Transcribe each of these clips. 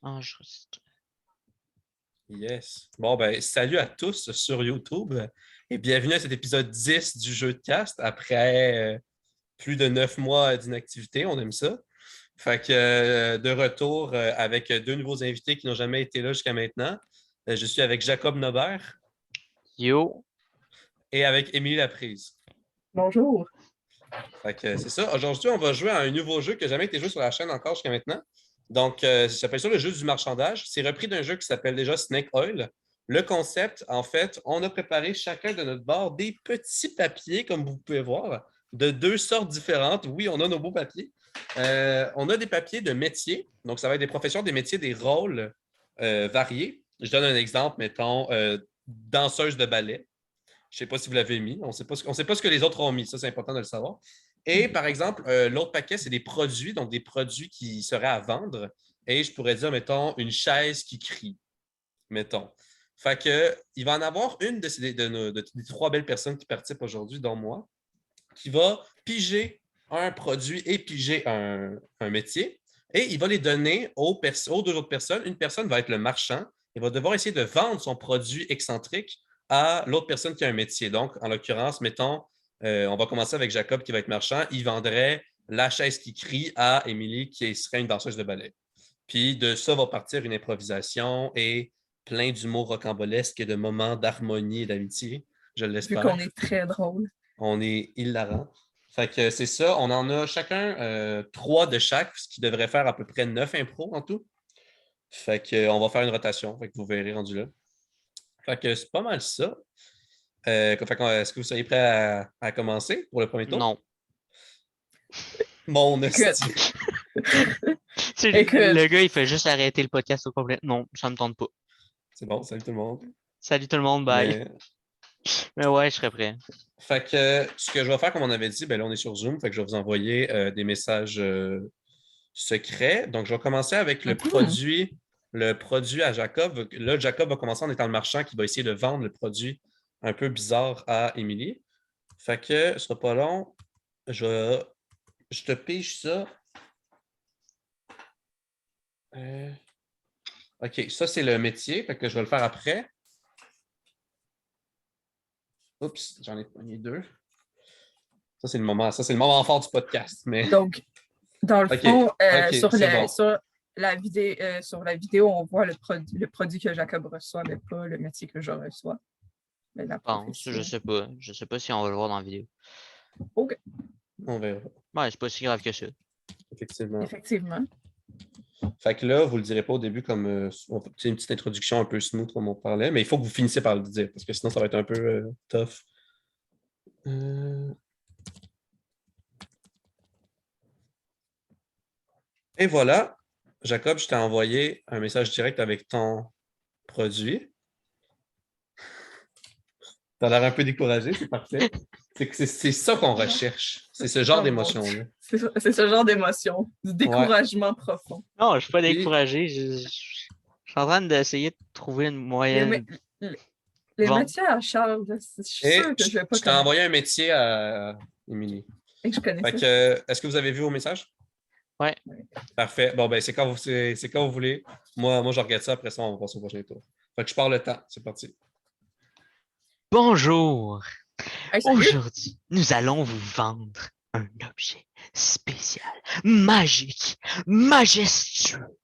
Enregistré. Yes. Bon, ben, salut à tous sur YouTube et bienvenue à cet épisode 10 du jeu de cast après plus de 9 mois d'inactivité. On aime ça. Fait que de retour avec deux nouveaux invités qui n'ont jamais été là jusqu'à maintenant. Je suis avec Jacob Nobert Yo. et avec Émilie Laprise. Bonjour. Fait que c'est ça. Aujourd'hui, on va jouer à un nouveau jeu qui n'a jamais été joué sur la chaîne encore jusqu'à maintenant. Donc, ça s'appelle ça le jeu du marchandage. C'est repris d'un jeu qui s'appelle déjà Snake Oil. Le concept, en fait, on a préparé chacun de notre bord des petits papiers, comme vous pouvez voir, de deux sortes différentes. Oui, on a nos beaux papiers. On a des papiers de métiers. Donc, ça va être des professions, des métiers, des rôles variés. Je donne un exemple, mettons, danseuse de ballet. Je ne sais pas si vous l'avez mis. On ne sait pas ce que les autres ont mis. Ça, c'est important de le savoir. Et par exemple, l'autre paquet, c'est des produits, donc des produits qui seraient à vendre. Et je pourrais dire, mettons, une chaise qui crie, mettons. Fait que, il va en avoir une des trois belles personnes qui participent aujourd'hui, dont moi, qui va piger un produit et piger un métier. Et il va les donner aux deux autres personnes. Une personne va être le marchand. Il va devoir essayer de vendre son produit excentrique à l'autre personne qui a un métier. Donc, en l'occurrence, mettons, on va commencer avec Jacob qui va être marchand. Il vendrait la chaise qui crie à Émilie qui serait une danseuse de ballet. Puis de ça va partir une improvisation et plein d'humour rocambolesque et de moments d'harmonie et d'amitié, je l'espère. Vu qu'on est très drôle. On est hilarant. Fait que c'est ça. On en a chacun 3 de chaque, ce qui devrait faire à peu près 9 impros en tout. Fait que on va faire une rotation. Fait que vous verrez rendu là. Fait que c'est pas mal ça. Est-ce que vous seriez prêts à commencer pour le premier tour? Non. Mon hostie. Le gars, il fait juste arrêter le podcast au complet. Non, ça me tente pas. C'est bon, salut tout le monde. Salut tout le monde, bye. Mais ouais, je serais prêt. Fait que ce que je vais faire, comme on avait dit, ben là, on est sur Zoom, fait que je vais vous envoyer des messages secrets. Donc, je vais commencer avec le produit à Jacob. Là, Jacob va commencer en étant le marchand qui va essayer de vendre le produit un peu bizarre à Émilie. Fait que ce sera pas long. Je te pige ça. OK, ça, c'est le métier. Fait que je vais le faire après. Oups, j'en ai pogné 2. Ça, c'est le moment fort du podcast. Mais... Donc, dans le fond, sur la vidéo, on voit le produit que Jacob reçoit, mais pas le métier que je reçois. Mais je pense, je sais pas. Je sais pas si on va le voir dans la vidéo. OK. On verra. Ouais, c'est pas si grave que ça. Effectivement. Fait que là, vous le direz pas au début comme une petite introduction un peu smooth comme on parlait, mais il faut que vous finissiez par le dire, parce que sinon, ça va être un peu tough. Et voilà, Jacob, je t'ai envoyé un message direct avec ton produit. Tu as l'air un peu découragé, c'est parfait. C'est ça qu'on recherche. C'est ce genre d'émotion-là. C'est ce genre d'émotion, du découragement profond. Non, je suis pas découragé. Je suis en train d'essayer de trouver une moyenne. Les métiers à Charles, je suis sûr que je vais pas. Je t'ai envoyé un métier à Émilie. Et que je connais ça. Est-ce que vous avez vu vos messages? Ouais. Parfait. Bon, ben, c'est quand vous voulez. Moi, je regarde ça. Après ça, on va passer au prochain tour. Fait que je pars le temps. C'est parti. Bonjour. Aujourd'hui, nous allons vous vendre un objet spécial, magique, majestueux.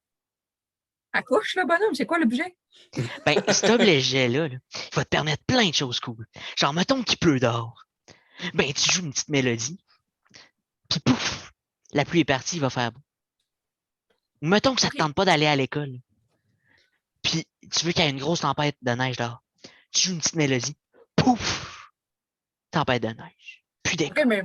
Accouche le bonhomme, c'est quoi l'objet? Ben, cet objet-là, il va te permettre plein de choses cool. Genre, mettons qu'il pleut dehors. Ben, tu joues une petite mélodie, puis pouf, la pluie est partie, il va faire beau. Ou mettons que ça te tente pas d'aller à l'école, puis tu veux qu'il y ait une grosse tempête de neige dehors. Tu joues une petite mélodie, pouf, tempête de neige. Puis d'école. Okay, mais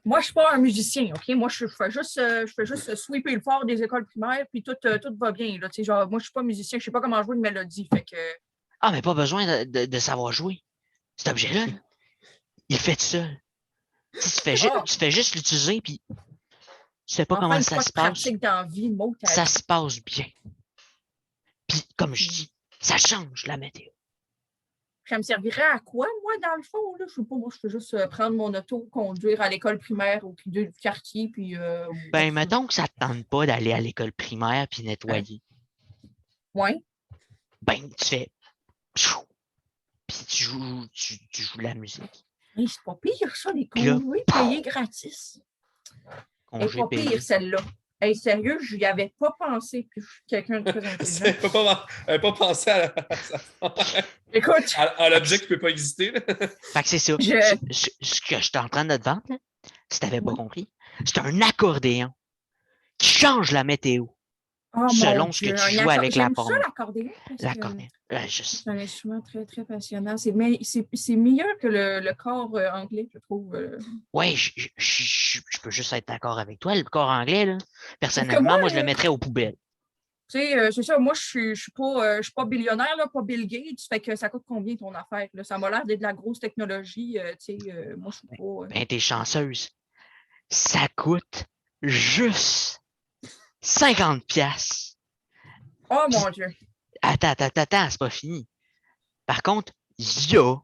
moi, je suis pas un musicien, OK? Moi, je fais juste sweeper le fort des écoles primaires, puis tout va bien. Là, genre, moi, je suis pas musicien, je sais pas comment jouer une mélodie. Fait que... Ah, mais pas besoin de savoir jouer. Cet objet-là, il fait tout seul. Tu fais juste l'utiliser, puis tu sais pas comment ça se passe. Ça se passe bien. Puis, comme je dis, ça change la météo. Ça me servirait à quoi, moi, dans le fond? Là? Je sais pas, moi, je peux juste prendre mon auto, conduire à l'école primaire au du quartier, puis... Ben, mettons que ça te tente pas d'aller à l'école primaire puis nettoyer. Ouais. Ben, tu fais. Pfiou, puis tu joues de la musique. Hey, c'est pas pire, ça, les Puis là, congés payés gratis. Elle est Congé pas payé. pire, celle-là. Hey, sérieux, je n'y avais pas pensé. Puis je suis quelqu'un de très intelligent. Elle n'a pas pensé Écoute, à l'objet qui ne peut pas exister. Là. Fait que c'est ça. je. Ce que je suis en train de te vendre, là, si t'avais pas Oui. compris, c'est un accordéon qui change la météo Oh selon mon ce que Dieu, tu joues avec j'aime ça, la l'accordéon, parce que l'accordéon. c'est un instrument très, très passionnant. C'est meilleur que le corps anglais, je trouve. Ouais, je peux juste être d'accord avec toi. Le corps anglais, là, Sauf que personnellement, moi, je le mettrais aux poubelles. tu sais, c'est ça, moi, je suis pas billionnaire, là, pas Bill Gates, fait que ça coûte combien ton affaire? Là? Ça m'a l'air d'être de la grosse technologie, tu sais, moi, je suis pas... Ben, t'es chanceuse. Ça coûte juste 50$. Oh Puis, mon Dieu! attends, c'est pas fini. Par contre, il y a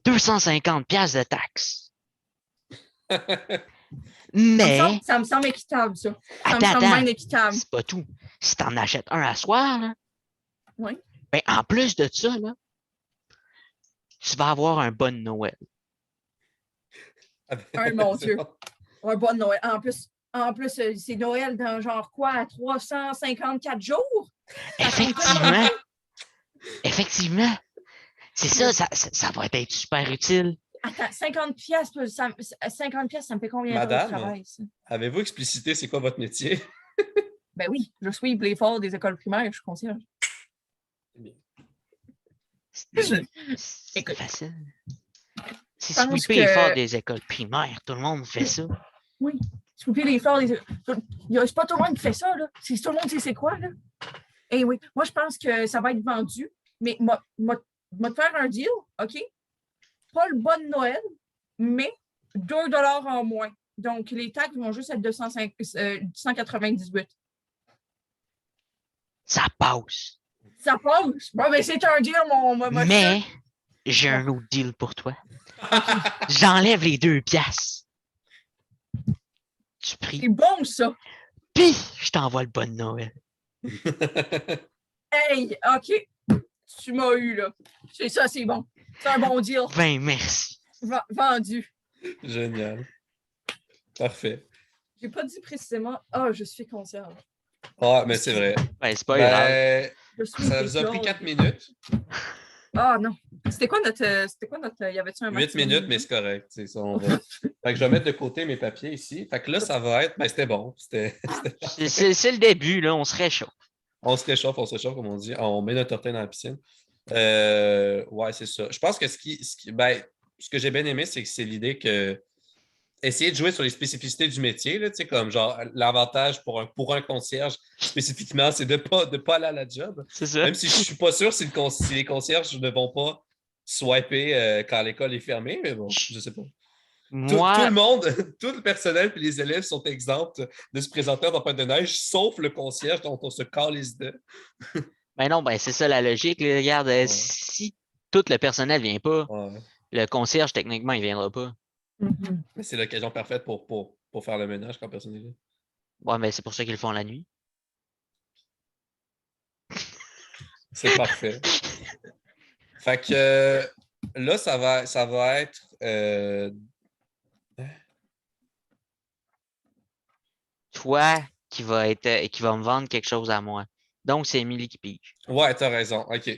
250$ de taxes. Mais, Ça me semble équitable, ça. Ça me attends, semble bien équitable. c'est pas tout. Si t'en achètes un à soir, là, Oui. ben, en plus de ça, là, tu vas avoir un bon Noël. Oh mon Dieu! Un bon Noël. En plus c'est Noël dans genre quoi, 354 jours? Effectivement. Effectivement. C'est ça va être super utile. Attends, 50 piastres, 50 piastres, ça me fait combien d'heures de Madame, travail, ça? avez-vous explicité c'est quoi votre métier? Ben oui, je sweep les forts des écoles primaires, je suis concierge. C'est Écoute, facile. C'est je pense sweeper les que- forts des écoles primaires. Tout le monde fait ça. Oui, sweeper les forts des... C'est pas tout le monde qui fait ça, là. Tout le monde sait c'est quoi, là. Eh oui, moi, je pense que ça va être vendu, mais moi, te faire un deal, OK? Pas le bon Noël, mais 2$ en moins. Donc, les taxes vont juste être de 198. Ça passe. Ça passe. Bon, ben, c'est un deal, mon Mais j'ai un autre deal pour toi. J'enlève les 2$. Tu pries. C'est bon, ça. Puis, je t'envoie le bon Noël. Hey, OK. Tu m'as eu, là. C'est ça, c'est bon. C'est un bon deal. Ben, merci. Vendu. Génial. Parfait. J'ai pas dit précisément, ah, je suis concierge. Ah, mais c'est vrai. Ben, c'est pas grave. Ben, Je suis ça vous a pris 4 minutes. Ah non. C'était quoi notre. Y avait-tu un 8 maximum minutes, de mais c'est correct. C'est ça, on va... Fait que je vais mettre de côté mes papiers ici. Fait que là, ça va être. Ben, c'était bon. C'était C'est le début, là. On se réchauffe. on se réchauffe, comme on dit. On met notre orteil dans la piscine. Ouais, c'est ça. Je pense que ce que j'ai bien aimé, c'est que c'est l'idée que essayer de jouer sur les spécificités du métier, là, comme genre l'avantage pour un concierge spécifiquement, c'est de pas aller à la job. C'est ça. Même si je ne suis pas sûr si les concierges ne vont pas swiper quand l'école est fermée, mais bon, je ne sais pas. Moi, Tout le monde, tout le personnel et les élèves sont exempts de se présenter en tempête de neige, sauf le concierge dont on se calisse de. ben non, ben c'est ça la logique. Là. Regarde, Ouais. si tout le personnel ne vient pas, Ouais. le concierge, techniquement, il ne viendra pas. Mhm. Mais c'est l'occasion parfaite pour faire le ménage quand personne n'est là. Ouais, mais c'est pour ça qu'ils le font la nuit. C'est parfait. Fait que là, ça va être. Toi qui va me vendre quelque chose à moi. Donc, c'est Émilie qui pige. Ouais, t'as raison. OK.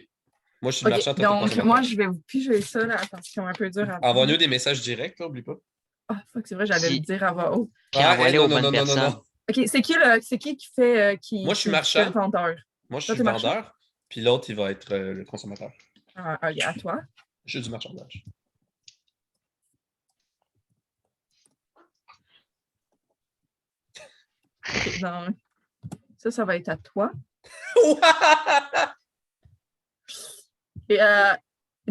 Moi, je suis OK, marchand, toi, t'es donc, consommateur. moi, je vais vous piger ça, là. Attends, c'est un peu dur à Envoie-nous des messages directs, là, oublie pas. Ah, fuck, c'est vrai, j'allais le dire à voix haute. Puis envoie-les aux non, bonnes personnes. non. OK, c'est qui fait Moi, je suis qui marchand. fait le vendeur? Moi, je Toi, suis t'es vendeur, puis l'autre, il va être le consommateur. Ah, OK, à toi. Je suis du marchandage. OK, donc, ça va être à toi. Et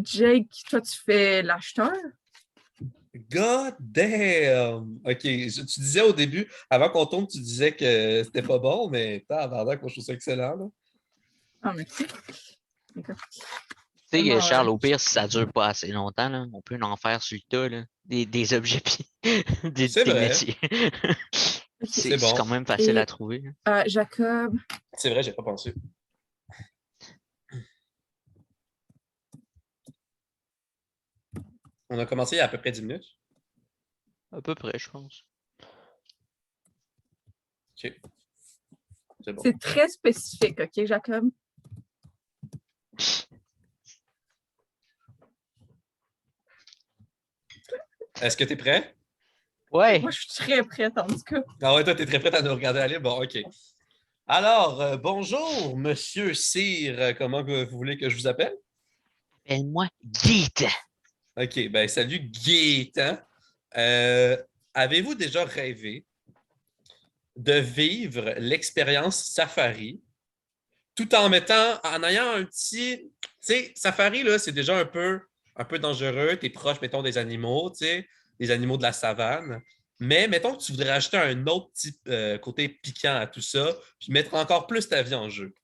Jake, toi, tu fais l'acheteur? God damn! OK, tu disais au début, avant qu'on tourne, tu disais que c'était pas bon, mais tabarnak, moi, je trouve ça excellent, là. Ah, merci. D'accord. Tu sais, Tellement, Charles, au pire, si ça dure pas assez longtemps, là, on peut en faire sur le tas, là, des objets puis des C'est vrai. métiers. C'est bon. C'est quand même facile Et- à trouver. Jacob, C'est vrai, j'ai pas pensé. On a commencé il y a à peu près 10 minutes. À peu près, je pense. OK. C'est bon. C'est très spécifique, OK, Jacob? Est-ce que tu es prêt? Ouais. Moi, je suis très prête, en tout cas. Ah ouais, toi, tu es très prêt à nous regarder aller? Bon, OK. Alors, bonjour, monsieur Cyr. Comment vous voulez que je vous appelle? Appelle-moi Gaëtan. OK, ben salut Gaëtan. Avez-vous déjà rêvé de vivre l'expérience safari tout en ayant un petit. Tu sais, safari, là, c'est déjà un peu dangereux. Tu es proche, mettons, des animaux, tu sais, des animaux de la savane. Mais mettons que tu voudrais ajouter un autre petit côté piquant à tout ça, puis mettre encore plus ta vie en jeu.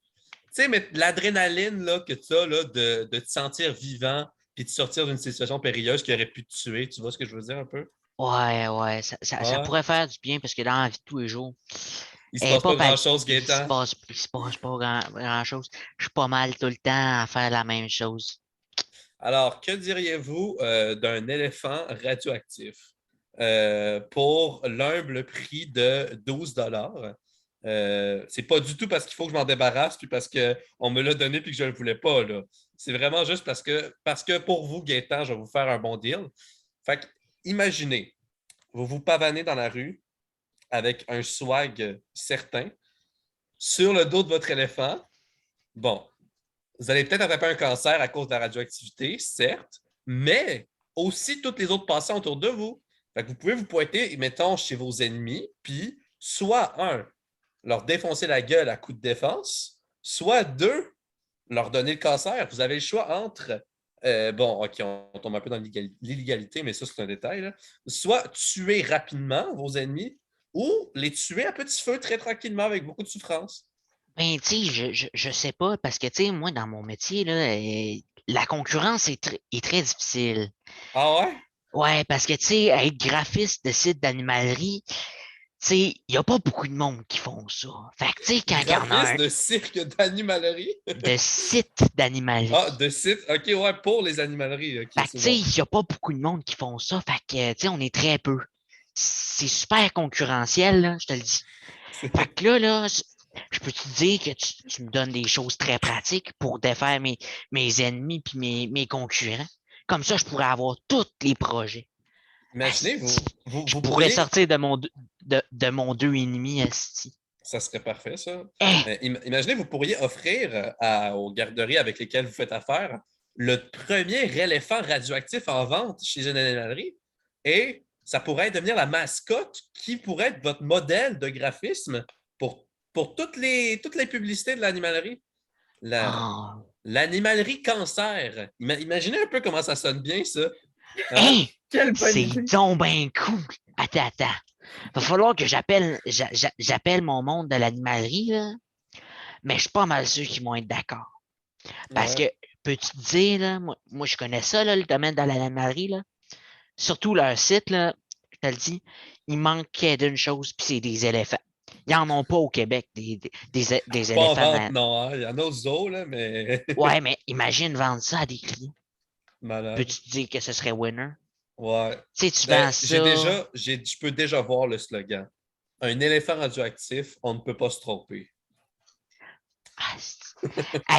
Tu sais, mais l'adrénaline là, que tu as là, de te sentir vivant puis de sortir d'une situation périlleuse qui aurait pu te tuer, tu vois ce que je veux dire un peu? Ouais, ça Ouais. pourrait faire du bien parce que dans la vie de tous les jours, Il se elle est passe pas pas pal- grand-chose, Gaëtan. il se passe pas grand-chose. Je suis pas mal tout le temps à faire la même chose. Alors, que diriez-vous d'un éléphant radioactif pour l'humble prix de 12 $? C'est pas du tout parce qu'il faut que je m'en débarrasse puis parce qu'on me l'a donné puis que je ne le voulais pas, là. C'est vraiment juste parce que pour vous, Gaëtan, je vais vous faire un bon deal. Fait que, imaginez, vous vous pavanez dans la rue avec un swag certain sur le dos de votre éléphant. Bon, vous allez peut-être attraper un cancer à cause de la radioactivité, certes, mais aussi toutes les autres patients autour de vous. Fait que vous pouvez vous pointer, mettons, chez vos ennemis, puis soit un, leur défoncer la gueule à coup de défense, soit deux, leur donner le cancer. Vous avez le choix entre, bon, OK, on tombe un peu dans l'illégalité, mais ça, c'est un détail, là. Soit tuer rapidement vos ennemis ou les tuer à petit feu très tranquillement avec beaucoup de souffrance. Ben, tu sais, je sais pas, parce que, tu sais, moi, dans mon métier, là, la concurrence est très difficile. Ah ouais? Ouais, parce que, tu sais, être graphiste de site d'animalerie, tu sais, il n'y a pas beaucoup de monde qui font ça. Fait que, tu sais, quand il y en a Graphiste un de cirque d'animalerie? de site Ah, d'animalerie, de site. OK, ouais, pour les animaleries. OK, fait que, c'est tu sais, bon. il n'y a pas beaucoup de monde qui font ça. Fait que, tu sais, on est très peu. C'est super concurrentiel, là, je te le dis. Fait que là, je peux te dire que tu me donnes des choses très pratiques pour défaire mes ennemis puis mes concurrents. Comme ça, je pourrais avoir tous les projets. Imaginez, Asti, je vous pourrais pourriez. sortir de mon deux et demi, asti. Ça serait parfait, ça. Hein? Imaginez, vous pourriez offrir aux garderies avec lesquelles vous faites affaire le premier éléphant radioactif en vente chez une animalerie. Et ça pourrait devenir la mascotte qui pourrait être votre modèle de graphisme pour toutes les publicités de l'animalerie. La, Oh. L'animalerie cancer. Imaginez un peu comment ça sonne bien, ça. Hein? Hein? Quelle bonne C'est idée. donc ben cool. Attends. Va falloir que j'appelle mon monde de l'animalerie, là. Mais je suis pas mal sûr qu'ils vont être d'accord. Parce Ouais. que, peux-tu te dire, là, moi, je connais ça, là, le domaine de l'animalerie, là. Surtout leur site, là, je te le dis, il manquait d'une chose, puis c'est des éléphants. Ils n'en ont pas au Québec, des Pas en éléphants. vente, non. Hein? Il y en a au zoo, là, mais Ouais, mais imagine vendre ça à des clients. malade. Peux-tu te dire que ce serait winner? Ouais. Tu sais, tu Ben, vends ça. je peux déjà voir le slogan. Un éléphant radioactif, on ne peut pas se tromper. Ah,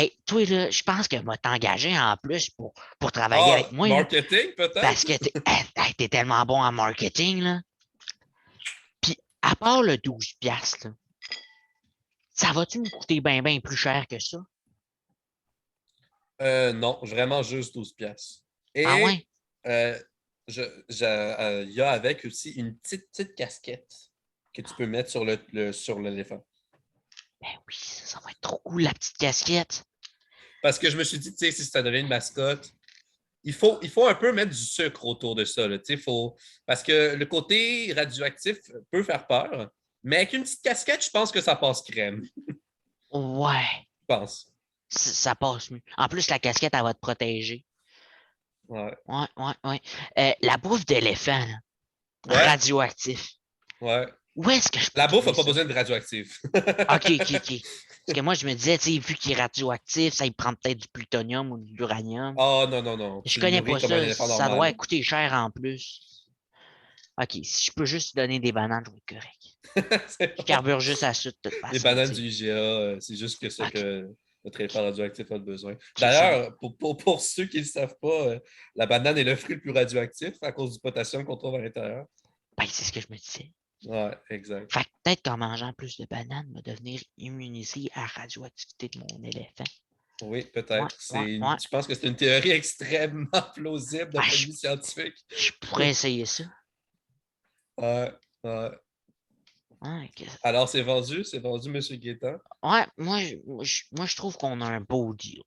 hey, toi, là, je pense que va t'engager en plus pour travailler avec Ah, moi, là, marketing, parce peut-être? que t'es tellement bon en marketing, là. Puis, à part le 12 piastres, là, ça va-tu me coûter bien plus cher que ça? Non, vraiment juste 12 piastres. Ah Et ouais? euh, il y a avec aussi une petite casquette que tu peux mettre sur sur l'éléphant. Ben oui, ça va être trop cool, la petite casquette. Parce que je me suis dit, tu sais, si ça devient une mascotte, il faut un peu mettre du sucre autour de ça. Là, parce que le côté radioactif peut faire peur, mais avec une petite casquette, je pense que ça passe crème. Ouais, Je pense. ça passe mieux. En plus, la casquette, elle va te protéger. Ouais. Ouais. La bouffe d'éléphant, là, Ouais, radioactif. ouais. Où est-ce que je peux La bouffe n'a trouver pas ça? besoin de radioactif. OK. Parce que moi, je me disais, tu sais, vu qu'il est radioactif, ça il prend peut-être du plutonium ou de l'uranium. Oh non. Je Tu le connais nourris pas comme un ça. éléphant Ça doit normal. coûter cher en plus. OK, si je peux juste donner des bananes, je vais être correct. C'est Je bon. carbure juste à ça de toute Les façon. bananes tu sais. du IGA, c'est juste que ça OK, que notre éléphant radioactif a besoin. c'est ça. D'ailleurs, pour ceux qui ne le savent pas, la banane est le fruit le plus radioactif à cause du potassium qu'on trouve à l'intérieur. Ben, c'est ce que je me disais. Ouais, exact. Fait que peut-être qu'en mangeant plus de bananes, je vais devenir immunisé à la radioactivité de mon éléphant. Oui, peut-être. Ouais. Je pense que c'est une théorie extrêmement plausible d'un Ben, point de vue scientifique. je pourrais essayer ça. Ouais. Ouais, Alors, c'est vendu, M. Gaétan. ouais, moi, je trouve qu'on a un beau deal.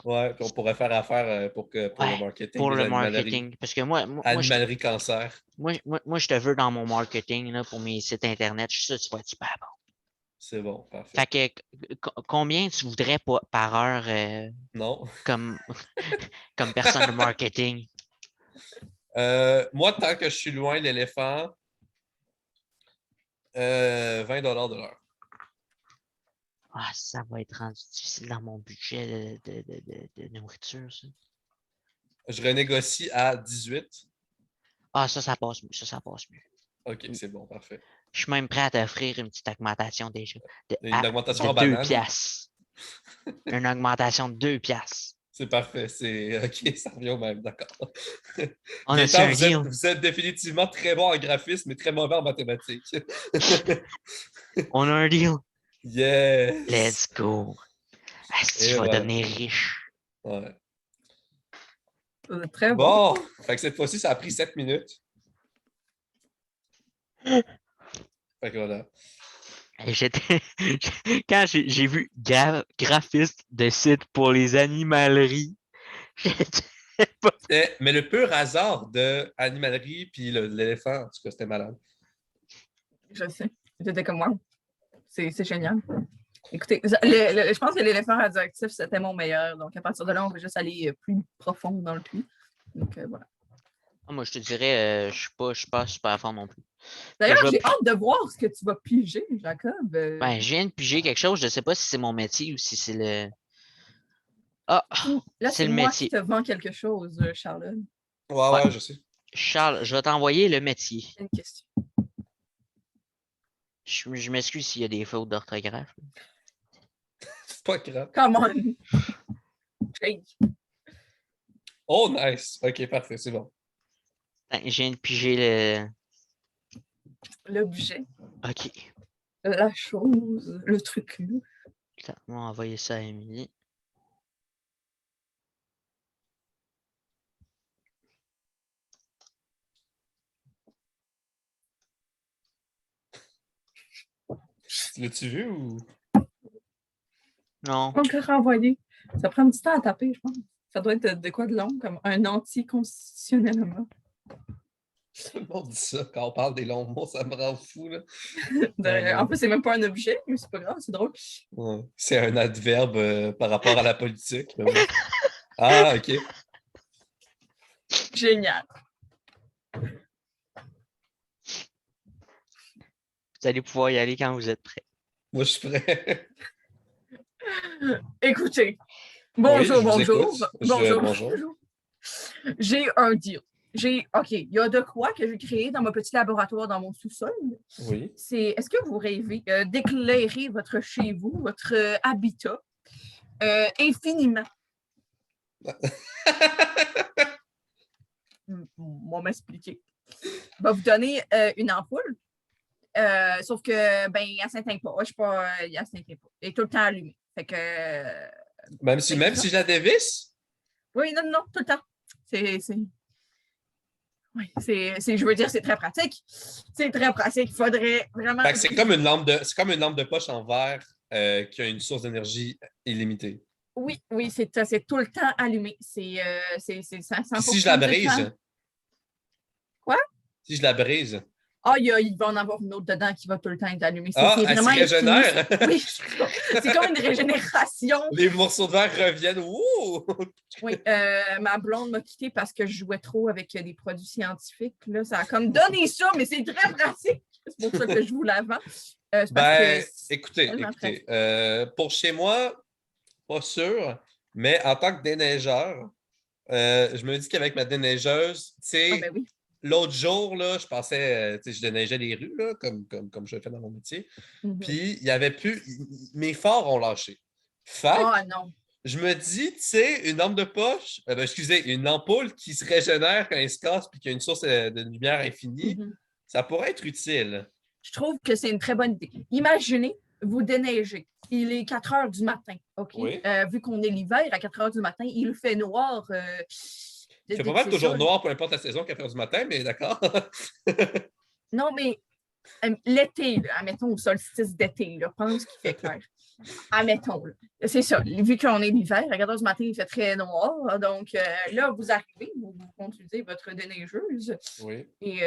Ouais, puis on pourrait faire affaire pour le Ouais, marketing pour des le animaleries. marketing. Parce que Animalerie cancer. moi, je te veux dans mon marketing là, pour mes sites internet. Je suis sûr que tu vas être super bon. C'est bon, parfait. Fait que combien tu voudrais par heure Non. comme, comme personne de marketing? Moi, tant que je suis loin de l'éléphant, 20 de l'heure. Ah, ça va être rendu difficile dans mon budget de nourriture, ça. Je renégocie à 18. Ah, ça passe mieux. Ça passe mieux. OK, c'est bon, parfait. Je suis même prêt à t'offrir une petite augmentation déjà. Une augmentation en 2 banane. piastres. Une augmentation de 2 piastres. C'est parfait. OK, ça revient au même, d'accord. On a Gaétan, un deal. vous êtes définitivement très bon en graphisme et très mauvais en mathématiques. On a un deal. Yes! Let's go. Et Je vais voilà. devenir riche. Ouais. Très bon. Bon, fait que cette fois-ci, ça a pris 7 minutes. Fait que voilà. Quand j'ai vu graphiste de site pour les animaleries, j'étais pas. Mais le pur hasard de animalerie puis l'éléphant, en tout cas, c'était malade. Je sais. J'étais comme wow. C'est génial. Écoutez, je pense que l'éléphant radioactif, c'était mon meilleur. Donc, à partir de là, on va juste aller plus profond dans le puits. Donc, voilà. Moi, je te dirais, je suis pas super fort non plus. D'ailleurs, je vais- j'ai hâte de voir ce que tu vas piger, Jacob. Ben, je viens de piger quelque chose. Je sais pas si c'est mon métier ou si c'est le. Ah, Là, c'est c'est le moi métier. qui te vends quelque chose, Charlotte. Ouais, je sais. Charles, je vais t'envoyer le métier. Une question. Je m'excuse s'il y a des fautes d'orthographe. C'est pas grave. Come on! Shake. Oh, nice. OK, parfait, c'est bon. Ben, je viens de piger L'objet, OK. la chose, le truc. Attends, on va envoyer ça à Émilie. L'as-tu vu ou. Non. Donc, renvoyer. Ça prend un petit temps à taper, je pense. Ça doit être de quoi de long, comme un anticonstitutionnellement. Tout le monde dit ça quand on parle des longs mots, ça me rend fou. Là. En plus, c'est même pas un objet, mais c'est pas grave, c'est drôle. Ouais. C'est un adverbe par rapport à la politique. Mais bon. Ah, OK. Génial. Vous allez pouvoir y aller quand vous êtes prêts. Moi, je suis prêt. Écoutez. Bonjour, Oui, je vous bonjour. écoute. Bonjour. Bonjour. J'ai un deal. OK, il y a de quoi que j'ai créé dans mon petit laboratoire dans mon sous-sol. Oui. Est-ce que vous rêvez d'éclairer votre chez vous, votre habitat, infiniment? On va m'expliquer. Je vais vous donner une ampoule. Sauf que, ben, elle ne s'éteint pas. Elle ne s'éteint pas. Elle est tout le temps allumée. Fait que. Même si je la dévisse? Oui, non, tout le temps. Oui, je veux dire, c'est très pratique. C'est très pratique. Il faudrait vraiment. Fait que c'est comme une lampe de poche en verre qui a une source d'énergie illimitée. Oui, c'est tout le temps allumé. C'est 100%. Si je la brise? Quoi? Si je la brise? Ah, il va en avoir une autre dedans qui va tout le temps être allumée. Elle se régénère? Oui, c'est comme une régénération. Les morceaux de verre reviennent. Ouh! Oui, ma blonde m'a quittée parce que je jouais trop avec des produits scientifiques. Là, ça a comme donné ça, mais c'est très pratique. C'est pour ça que je vous la vends. C'est parce que c'est écoutez, tellement pratique. pour chez moi, pas sûr, mais en tant que déneigeur, je me dis qu'avec ma déneigeuse, tu Ah, sais, ben oui. l'autre jour, là, je pensais, tu sais, je déneigeais les rues, là, comme je le fais dans mon métier. Mhm. Puis, il y avait plus, mes phares ont lâché. Fait Ah, que non. je me dis, tu sais, une lampe de poche, excusez, une ampoule qui se régénère quand elle se casse puis qu'il y a une source de lumière infinie, Mhm. ça pourrait être utile. Je trouve que c'est une très bonne idée. Imaginez, vous déneigez. Il est 4 heures du matin, OK? Oui. Vu qu'on est l'hiver, à 4 heures du matin, il fait noir. Il fait pas mal c'est toujours ça. noir, peu importe la saison, 4 heures du matin, mais d'accord. Non, mais l'été, là, admettons au solstice d'été, là, pense qu'il fait clair. Admettons, là. C'est ça. Vu qu'on est l'hiver, à 4 heures du matin, il fait très noir. Donc là, vous arrivez, vous conduisez votre déneigeuse Oui. et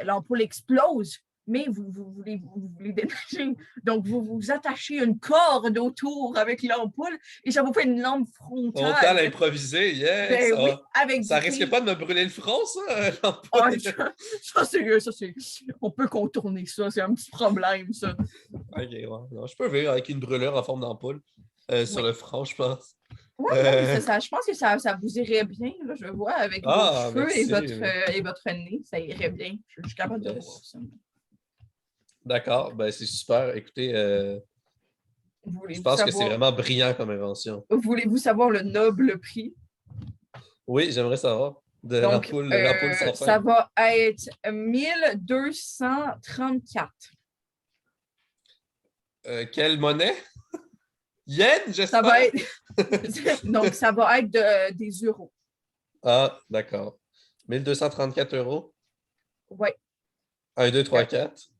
l'ampoule explose. Mais vous voulez déneiger. Donc, vous attachez une corde autour avec l'ampoule et ça vous fait une lampe On t'a frontale. l'improviser, yes! Ben oui, avec Ça du risque thé. pas de me brûler le front, ça, Ah, l'ampoule? ça, c'est. On peut contourner ça, c'est un petit problème, ça. Ok, ouais. Non, je peux vivre avec une brûlure en forme d'ampoule sur Oui. le front, je pense. Oui, non, mais je pense que ça vous irait bien, là, je vois, avec vos Ah, cheveux merci. et votre nez, ça irait bien. Je suis capable de Yes. voir ça. D'accord, ben c'est super. Écoutez, je Voulez-vous pense que c'est savoir, vraiment brillant comme invention. voulez-vous savoir le noble prix? Oui, j'aimerais savoir. De Donc, l'ampoule sans fin. ça va être 1234. Quelle monnaie? Yen, Ça va j'espère? être. Donc, ça va être des euros. Ah, d'accord. 1234 euros. Oui, 1, 2, 3, 4.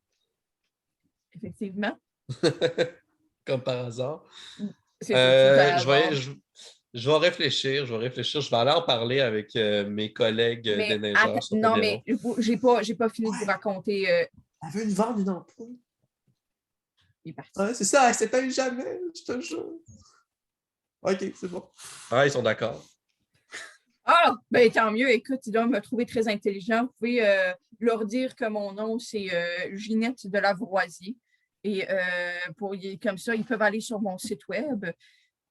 effectivement. Comme par hasard. C'est tout à Je vais, hasard. je vais réfléchir, je vais réfléchir. Je vais aller en parler avec mes collègues Mais déneigeurs. Ça non, peut mais j'ai pas fini de vous raconter. On veut une vente d'une ampoule. Il est parti. Ouais, c'est ça, elle s'éteint jamais, je te jure. OK, c'est bon. Ah, ils sont d'accord. Ah, ben tant mieux. Écoute, ils doivent me trouver très intelligent. Vous pouvez leur dire que mon nom, c'est Ginette de Lavoisier. Et comme ça, ils peuvent aller sur mon site web.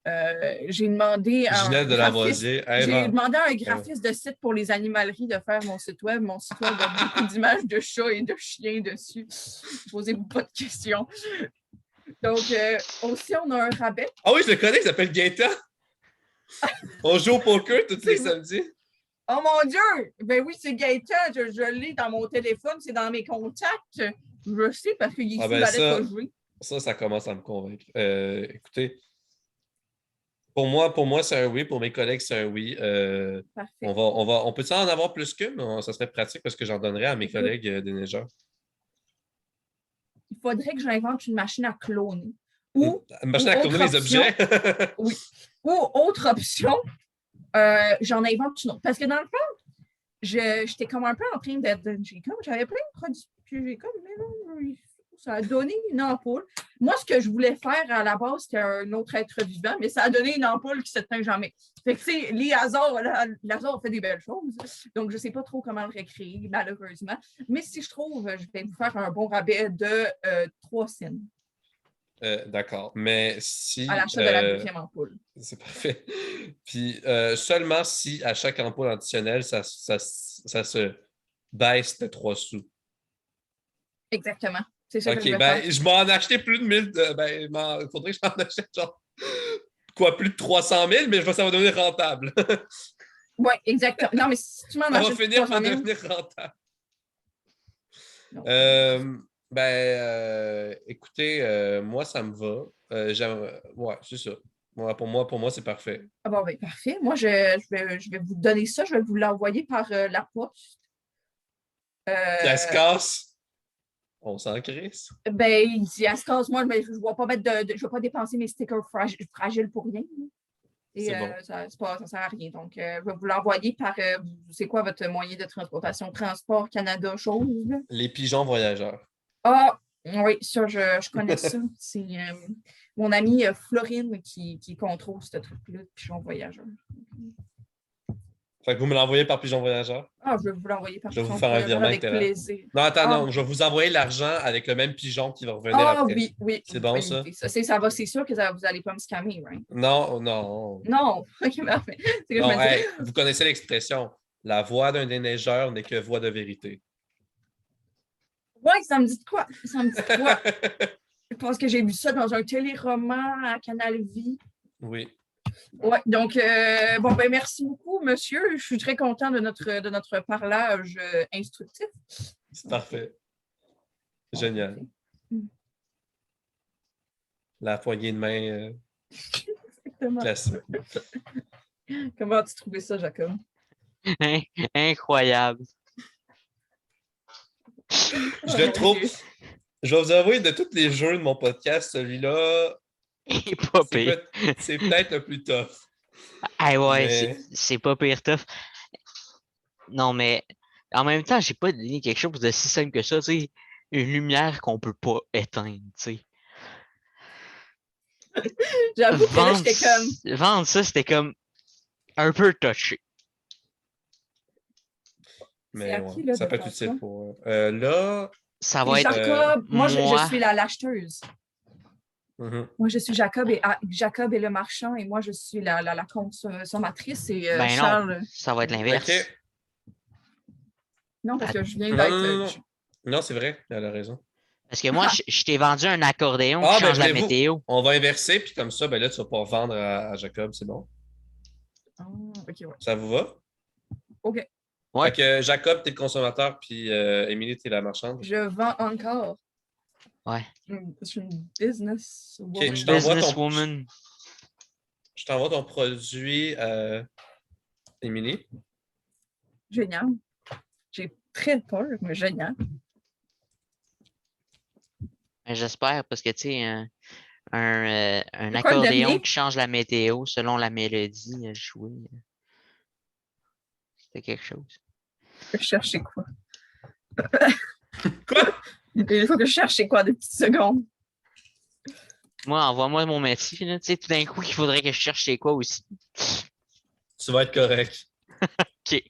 J'ai demandé à un Ginette de graphiste. Lavoisier, J'ai invente. demandé à un graphiste de site pour les animaleries de faire mon site web. Mon site web a beaucoup d'images de chats et de chiens dessus. Posez-vous pas de questions. Donc, aussi, on a un rabais. Ah oui, je le connais, il s'appelle Gaëtan. On joue au poker tous les samedis. Oh mon Dieu! Ben oui, c'est Gaëtan. Je l'ai dans mon téléphone, c'est dans mes contacts. Je sais parce qu'il est Ah sous ben la lettre G. ça commence à me convaincre. Écoutez, pour moi, c'est un oui. Pour mes collègues, c'est un oui. Parfait. On peut en avoir plus qu'une? Ça serait pratique parce que j'en donnerais à mes Écoute, collègues déneigeurs. il faudrait que j'invente une machine à cloner. Ou, Une machine à autre cloner les option, objets? oui. Ou autre option, j'en invente une autre. Parce que dans le fond, j'étais comme un peu en train d'être. J'avais plein de produits. Puis j'ai comme, mais non, ça a donné une ampoule. Moi, ce que je voulais faire à la base, c'était un autre être vivant, mais ça a donné une ampoule qui ne s'éteint jamais. Fait que, tu sais, les hasards, l'hasard fait des belles choses. Donc, je ne sais pas trop comment le recréer, malheureusement. Mais si je trouve, je vais vous faire un bon rabais de 3 cents D'accord. Mais à si. l'achat de la deuxième ampoule. C'est parfait. Puis seulement si à chaque ampoule additionnelle, ça se baisse de 3 sous. Exactement. C'est ça que je OK, vais ben, faire. je m'en achetais plus de 1000. Ben, il faudrait que je m'en achète genre quoi, plus de 300 000, mais ça va devenir rentable. Oui, exactement. Non, mais si tu m'en Ça va achètes finir par 300 000, devenir rentable. non. Écoutez, moi, ça me va. Ouais, c'est ça. Ouais, pour moi, c'est parfait. Ah bon, ben, parfait. Moi, je vais vous donner ça. Je vais vous l'envoyer par la poste. Si elle se casse, on s'en crisse. Ben, si elle se casse, moi, mais je ne vais pas je vais pas dépenser mes stickers fragiles pour rien. Et C'est bon. ça ne sert à rien. Donc, je vais vous l'envoyer par. C'est quoi votre moyen de transportation? Transport Canada, chose? Là? Les pigeons voyageurs. Ah, oui, ça, je connais ça. C'est mon amie Florine qui contrôle ce truc-là, pigeon voyageur. Fait que vous me l'envoyez par pigeon voyageur. Ah, je vais vous l'envoyer par Je vais vous pigeon faire un voyageur virement avec intérêt. plaisir. Non, attends, Ah. non, je vais vous envoyer l'argent avec le même pigeon qui va revenir Ah après. oui, oui. C'est bon, ça? C'est sûr que vous n'allez pas me scammer, right? Non, non. Non, ok, parfait. C'est que je Non, me disais, hey, vous connaissez l'expression. La voix d'un déneigeur n'est que voix de vérité. ouais, ça me dit de quoi? Ça me dit de quoi? Je pense que j'ai vu ça dans un téléroman à Canal Vie. Oui. Ouais, donc, bon, ben, merci beaucoup, monsieur. Je suis très content de notre parlage instructif. C'est parfait. Génial. La poignée de main Exactement. classique. Comment as-tu trouvé ça, Jacob? Incroyable. Je le trouve. Je vais vous avouer, de tous les jeux de mon podcast, celui-là, Il est pas pire. c'est peut-être le plus tough. Ah ouais, Mais- c'est pas pire tough. Non, mais en même temps, j'ai pas donné quelque chose de si simple que ça, tu sais. Une lumière qu'on peut pas éteindre, tu sais. J'avoue que là, j'étais comme. Vendre ça, c'était comme un peu touché. Mais à qui, ouais, là, ça de peut être faire utile ça? pour. Là. Ça Et va être Jacob, moi, je moi. suis la l'acheteuse. Mhm. Moi, je suis Jacob et le marchand, et moi, je suis la consommatrice. Et Ben Charles. non, ça va être l'inverse. Ok. Non, parce que je viens Non, d'être. non, non. Non, c'est vrai, elle a raison. Parce que moi, je t'ai vendu un accordéon Ah, qui ben change la voulez-vous, météo. on va inverser, puis comme ça, ben là, tu vas pas vendre à Jacob, c'est bon. Ah, ok, ouais. Ça vous va? Ok, Ouais. Fait que Jacob, t'es le consommateur, puis Émilie, t'es la marchande. je vends encore. Ouais. Je suis une business woman. Une je t'envoie businesswoman. Je t'envoie ton produit, Émilie. Génial. J'ai très peur, mais génial. Ben, j'espère, parce que tu sais, un C'est quoi le accordéon dernier? qui change la météo selon la mélodie jouée, c'était quelque chose. Je cherchais quoi? Quoi? Il faut que je cherche quoi des petites secondes. Moi, envoie-moi mon métier, là, tu sais, tout d'un coup, il faudrait que je cherche c'est quoi aussi. Tu vas être correct. OK.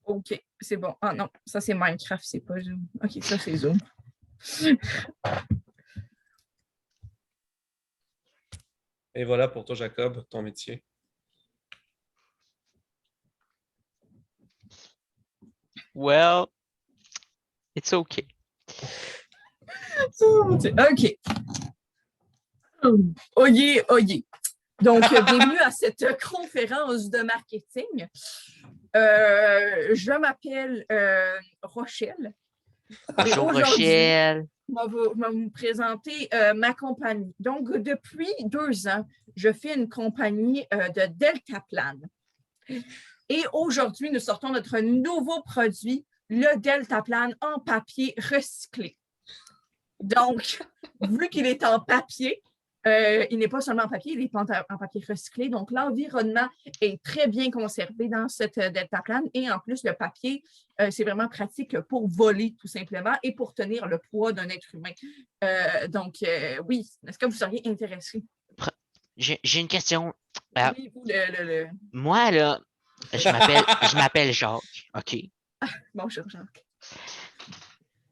OK, c'est bon. Ah non, ça c'est Minecraft, c'est pas Zoom. OK, ça c'est Zoom. Et voilà pour toi, Jacob, ton métier. Well, it's okay. OK. Oyez, oyez. Donc, bienvenue à cette conférence de marketing. Je m'appelle Rochelle. Bonjour, aujourd'hui, Rochelle. Je vais vous présenter ma compagnie. Donc, depuis 2 ans, je fais une compagnie de Deltaplane. Et aujourd'hui, nous sortons notre nouveau produit, le Deltaplane en papier recyclé. Donc, vu qu'il est en papier, il n'est pas seulement en papier, il est en papier recyclé. Donc, l'environnement est très bien conservé dans cette Deltaplane. Et en plus, le papier, c'est vraiment pratique pour voler, tout simplement, et pour tenir le poids d'un être humain. Donc, oui, est-ce que vous seriez intéressé? J'ai une question. Oui, vous, Moi, là, je m'appelle Jacques. OK. Bonjour, Jacques.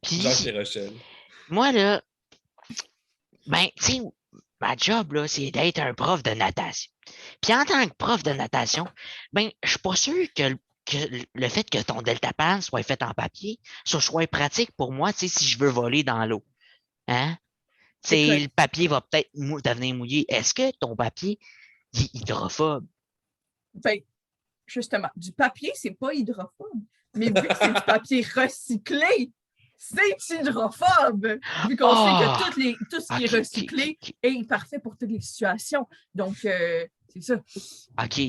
Puis, Jacques et Rochelle. moi, là, ben, tu sais, ma job, là, c'est d'être un prof de natation. Puis en tant que prof de natation, ben, je suis pas sûr que le fait que ton deltaplane soit fait en papier, ça soit pratique pour moi, tu sais, si je veux voler dans l'eau. Hein? Tu sais, le papier va peut-être devenir mouillé. Est-ce que ton papier est hydrophobe? Ben, justement, du papier, c'est pas hydrophobe. Mais vu que c'est du papier recyclé, c'est hydrophobe. Vu qu'on sait que tout ce qui est recyclé est parfait pour toutes les situations. Donc, c'est ça. OK.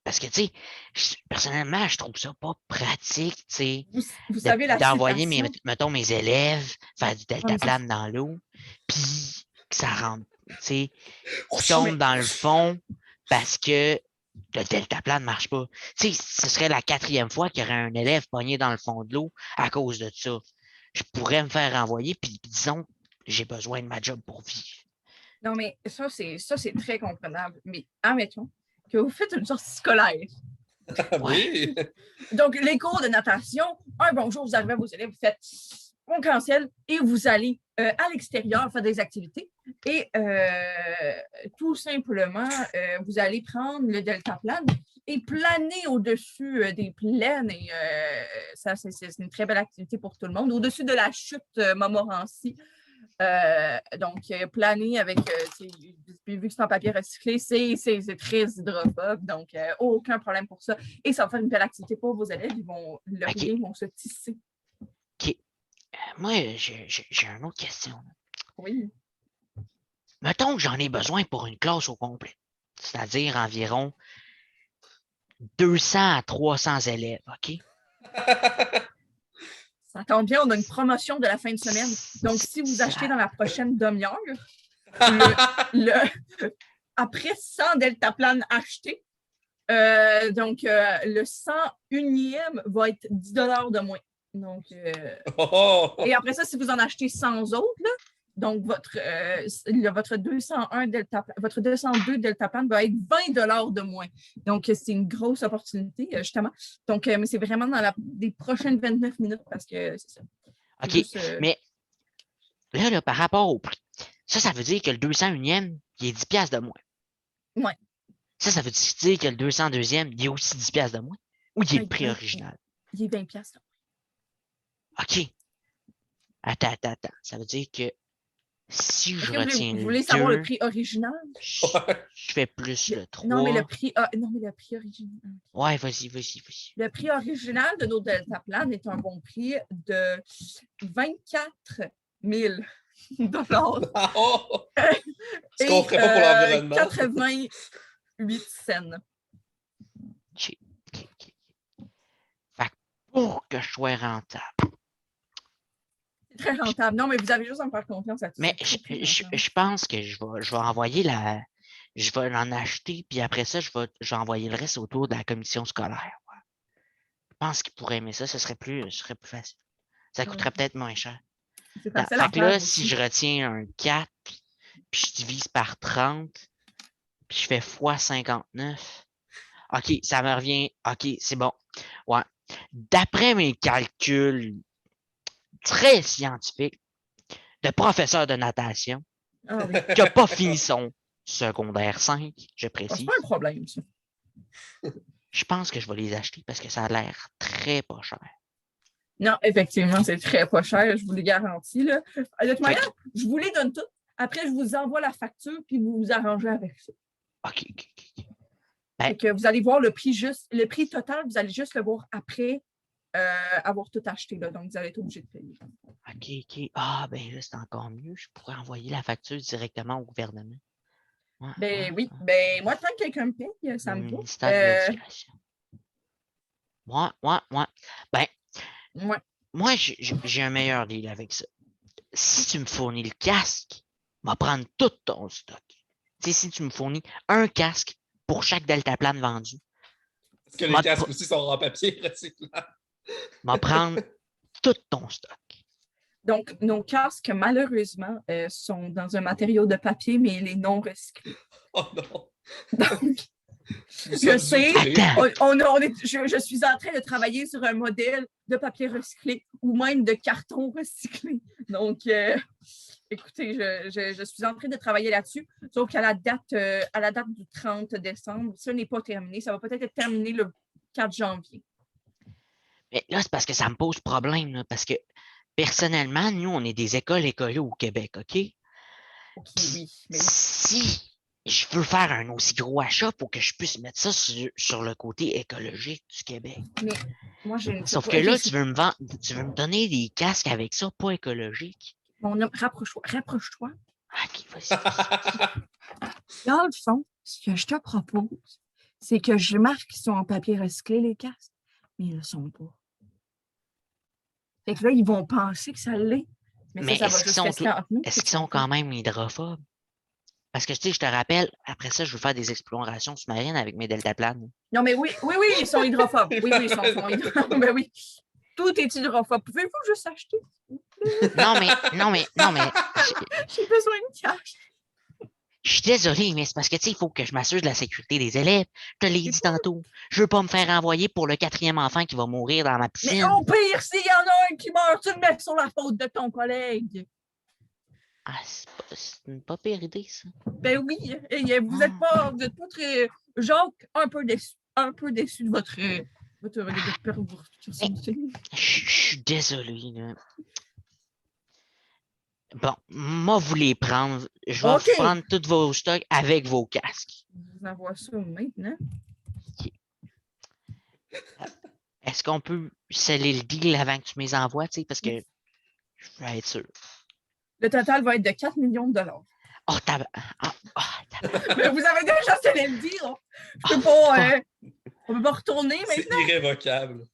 Parce que, tu sais, personnellement, je trouve ça pas pratique, tu sais, vous savez la d'envoyer, citation? mes élèves faire du deltaplane dans l'eau, puis que ça rentre, tu sais, qu'ils tombent dans le fond parce que le deltaplane ne marche pas. Tu sais, ce serait la 4e fois qu'il y aurait un élève pogné dans le fond de l'eau à cause de ça. Je pourrais me faire renvoyer, puis disons, j'ai besoin de ma job pour vivre. Non, mais ça, c'est très comprenable. Mais admettons que vous faites une sortie scolaire Oui. Donc, les cours de natation, un bonjour, vous arrivez à vos élèves, vous faites on cancelle et vous allez à l'extérieur faire des activités. Et tout simplement, vous allez prendre le deltaplane et planer au-dessus des plaines. Et ça, c'est une très belle activité pour tout le monde. Au-dessus de la chute Montmorency. Donc, planer avec, vu que c'est en papier recyclé, c'est très hydrophobe, donc aucun problème pour ça. Et ça va faire une belle activité pour vos élèves, leurs liens vont se tisser. OK. Moi, j'ai une autre question. Oui. Mettons que j'en ai besoin pour une classe au complet, c'est-à-dire environ 200 à 300 élèves, OK? Ça tombe bien, on a une promotion de la fin de semaine. Donc, si vous achetez dans la prochaine demi-heure, après 100 deltaplanes achetés, donc le 101e va être 10 $ de moins. Donc, et après ça, si vous en achetez 100 autres, là, donc votre 202 deltaplane va être 20 $ de moins. Donc, c'est une grosse opportunité, justement. Donc, mais c'est vraiment dans les prochaines 29 minutes parce que c'est ça. OK, juste, mais là, par rapport au prix, ça veut dire que le 201e, il est 10 $ de moins. Oui. Ça veut dire que le 202e, il est aussi 10 $ de moins? Ou il est le prix original? Il est 20 $. OK. Attends. Ça veut dire que si je retiens vous le voulez savoir 2, le prix original? je fais plus le 3. Non, mais le prix original. Ouais, vas-y. Le prix original de nos deltaplanes est un bon prix de 24 000 $. Ce qu'on ferait pas pour l'environnement. 88 cents. OK. Fait que pour que je sois rentable. C'est très rentable. Non, mais vous avez juste à me faire confiance là-dessus. Mais je pense que je vais envoyer je vais en acheter, puis après ça, je vais envoyer le reste autour de la commission scolaire. Ouais. Je pense qu'ils pourraient aimer ça, ce serait plus facile. Ça coûterait peut-être moins cher. C'est Fait facile à que là, faire si aussi. je retiens un 4, puis je divise par 30, puis je fais fois 59, OK, ça me revient. OK, c'est bon. Ouais. D'après mes calculs très scientifiques de professeur de natation, Ah oui. qui n'a pas fini son secondaire 5, je Ah, précise, c'est pas un problème, ça. je pense que je vais les acheter parce que ça a l'air très pas cher. Non, effectivement, c'est très pas cher, je vous le garantis. Là. De toute manière, je vous les donne toutes. Après, je vous envoie la facture, puis vous vous arrangez avec ça. OK. Fait que vous allez voir le prix total, vous allez juste le voir après avoir tout acheté. Là, donc, vous allez être obligé de payer. OK. Ah, ben là, c'est encore mieux. Je pourrais envoyer la facture directement au gouvernement. Oui. Ben, moi, tant que quelqu'un me paye, ça me va. Ministère de l'Éducation. Moi. Ben, moi, j'ai un meilleur deal avec ça. Si tu me fournis le casque, je vais prendre tout ton stock. Tu sais, si tu me fournis un casque pour chaque deltaplane vendu. Parce que les casques aussi sont en papier recyclable. Je vais prendre tout ton stock. Donc, nos casques, malheureusement, sont dans un matériau de papier, mais il est non recyclé. Oh non! Donc, je sais, je suis en train de travailler sur un modèle de papier recyclé ou même de carton recyclé. Donc, écoutez, je suis en train de travailler là-dessus, sauf qu'à la date du 30 décembre, ça n'est pas terminé. Ça va peut-être être terminé le 4 janvier. Mais là, c'est parce que ça me pose problème, là, parce que personnellement, nous, on est des écoles écolo au Québec, OK? OK, oui. Mais si je veux faire un aussi gros achat, il faut que je puisse mettre ça sur le côté écologique du Québec. Mais moi, sauf que là, tu veux me donner des casques avec ça, pas écologiques. Mon homme, rapproche-toi. OK, vas-y. Dans le fond, ce que je te propose, c'est que je marque qu'ils sont en papier recyclé, les casques, mais ils ne le sont pas. Fait que là, ils vont penser que ça l'est. Mais ça va juste rester entre nous. Est-ce qu'ils sont quand même hydrophobes? Parce que, tu sais, je te rappelle, après ça, je veux faire des explorations sous-marines avec mes deltaplanes. Non, mais oui, ils sont hydrophobes. Oui, ils sont hydrophobes. Ben oui. Tout est hydrophobe. Pouvez-vous juste acheter? Non, mais. J'ai besoin de cash. Je suis désolé, mais c'est parce que, tu sais, il faut que je m'assure de la sécurité des élèves. Je te l'ai dit tantôt. Je veux pas me faire envoyer pour le 4e enfant qui va mourir dans ma Mais piscine. au pire, s'il y en a un qui meurt, tu le mets sur la faute de ton collègue. Ah, c'est une pas pire idée, ça. Ben oui, et vous êtes pas très. Jacques, un peu déçu de votre personnalité. Je suis désolé, là. Bon, moi, vous les prendre. Je vais OK. vous prendre tous vos stocks avec vos casques. Je vous envoie ça maintenant. Est-ce qu'on peut sceller le deal avant que tu me les envoies, tu sais, parce que je veux être sûr. Le total va être de 4 millions de dollars. Oh, Mais vous avez déjà scellé le deal. Je peux pas. On peut pas retourner C'est maintenant. irrévocable.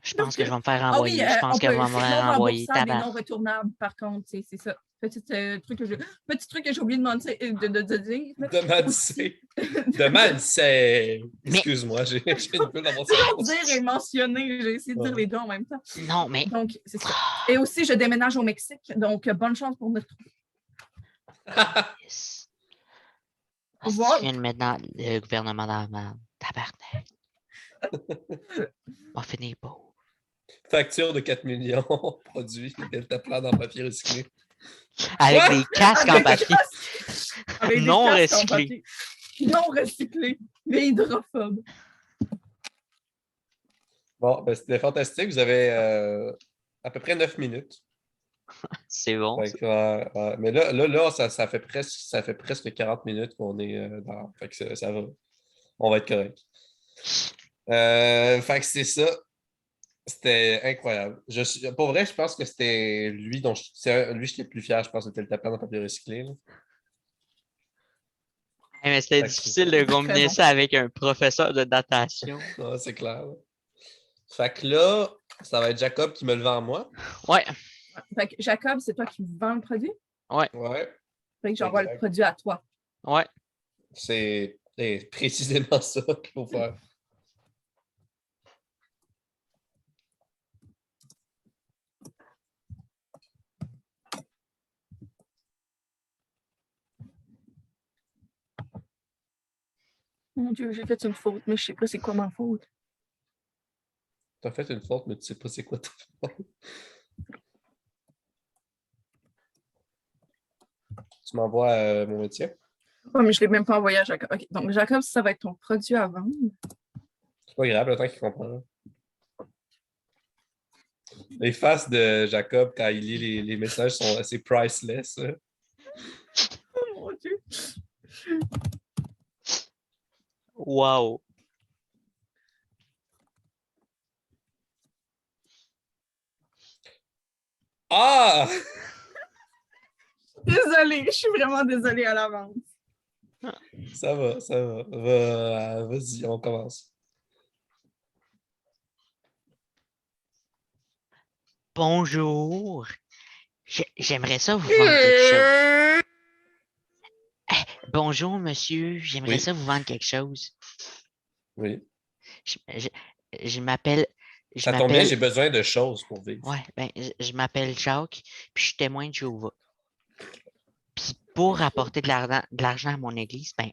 Je pense que je vais me faire Ah oui, envoyer. Je pense que je vais me c'est non faire envoyer. remboursable et non Tabarnak. retournable, par contre. C'est ça. Petit truc que j'ai oublié de dire. Demandissez. Demandissez. Mais- Excuse-moi, j'ai une bulle dans mon Toujours cerveau. dire et mentionner. J'ai essayé de dire Ouais. les deux en même temps. Non, mais. Donc, c'est ça. Et aussi, je déménage au Mexique. Donc, bonne chance pour me retrouver. Yes. Au Ah, si revoir. tu viens de mettre dans le gouvernement dans la merde. Tabarnak. On va finir pauvre. Facture de 4 millions, produit, deltaplan en papier recyclé. Avec Quoi? des casques en Avec des papier. Avec des Non casques en recyclés. papier. Non recyclés, mais hydrophobes. Bon, ben, c'était fantastique. Vous avez à peu près 9 minutes. C'est bon. Fait que, mais là ça fait presque 40 minutes qu'on est dans. Fait que ça va. On va être correct. Fait que c'est ça. C'était incroyable. Pour vrai, je pense que c'était lui dont lui, j'étais plus fier, je pense, c'était le tapin dans le papier recyclé. Là. Mais c'était Fait que difficile de combiner bon. ça avec un professeur de datation. Non, c'est clair. Là. Fait que là, ça va être Jacob qui me le vend moi. Ouais, Fait que Jacob, c'est toi qui vends le produit? Ouais. Fait que j'envoie le Exact. produit à toi. ouais. C'est précisément ça qu'il faut faire. Mon Dieu, j'ai fait une faute, mais je sais pas c'est quoi ma faute. T'as fait une faute, mais tu sais pas c'est quoi ta faute. Tu m'envoies mon métier. Ouais, mais je ne l'ai même pas envoyé à Jacob. OK. Donc, Jacob, ça va être ton produit à vendre. C'est pas grave, le temps qu'il comprend. Les faces de Jacob quand il lit les messages sont assez priceless. Là. Oh mon Dieu. Wow. Ah! Désolée, je suis vraiment désolée à l'avance. Ça va, ça va. Vas-y, on commence. Bonjour. J'aimerais ça vous vendre quelque chose. Bonjour, monsieur. J'aimerais Oui. ça vous vendre quelque chose. Oui. Je m'appelle. Ça tombe bien, j'ai besoin de choses pour vivre. Ouais, ben, je m'appelle Jacques, puis je suis témoin de Jéhovah. Puis pour apporter de l'argent à mon église, ben,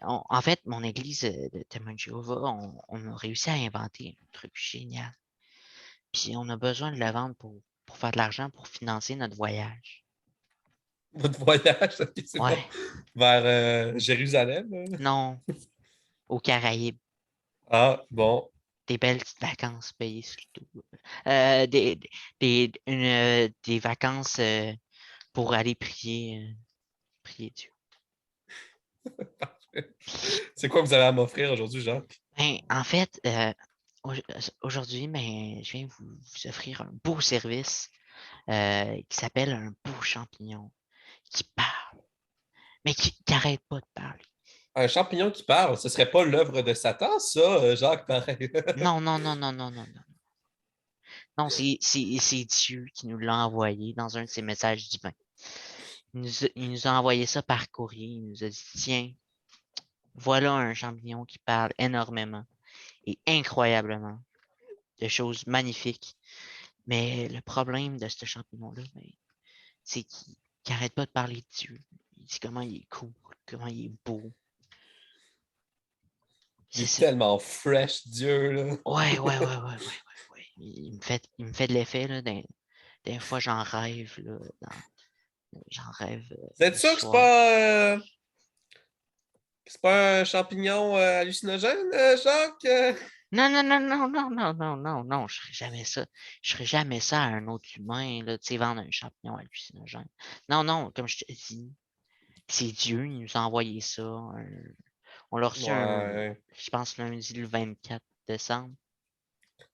en fait, mon église de témoin de Jéhovah, on a réussi à inventer un truc génial. Puis on a besoin de le vendre pour faire de l'argent pour financer notre voyage. Votre voyage, c'est Ouais. pas vers Jérusalem? Là? Non, aux Caraïbes. Ah, bon. Des belles petites vacances payées surtout. Des vacances pour aller prier Dieu. C'est quoi que vous avez à m'offrir aujourd'hui, Jacques? Ben, en fait, aujourd'hui, ben, je viens vous offrir un beau service qui s'appelle un beau champignon qui parle, mais qui n'arrête pas de parler. Un champignon qui parle, ce serait pas l'œuvre de Satan, ça, Jacques, pareil. Non, non, non, non, non, non, non. Non, c'est Dieu qui nous l'a envoyé dans un de ses messages divins. Il nous a envoyé ça par courrier. Il nous a dit, tiens, voilà un champignon qui parle énormément et incroyablement de choses magnifiques. Mais le problème de ce champignon-là, ben, c'est qui arrête pas de parler de Dieu. Il dit comment il est cool, comment il est beau. Il est C'est ça. tellement fresh, Dieu, là. Ouais. Il me fait de l'effet, là. Des fois, j'en rêve, là. J'en rêve Vous êtes le sûr que soir. c'est pas un champignon hallucinogène, Jacques? Non, je ferais jamais ça. Je ferais jamais ça à un autre humain, là, tu sais, vendre un champignon hallucinogène. Non, comme je te dis, c'est Dieu, il nous a envoyé ça. On l'a reçu, Ouais. je pense, lundi le 24 décembre.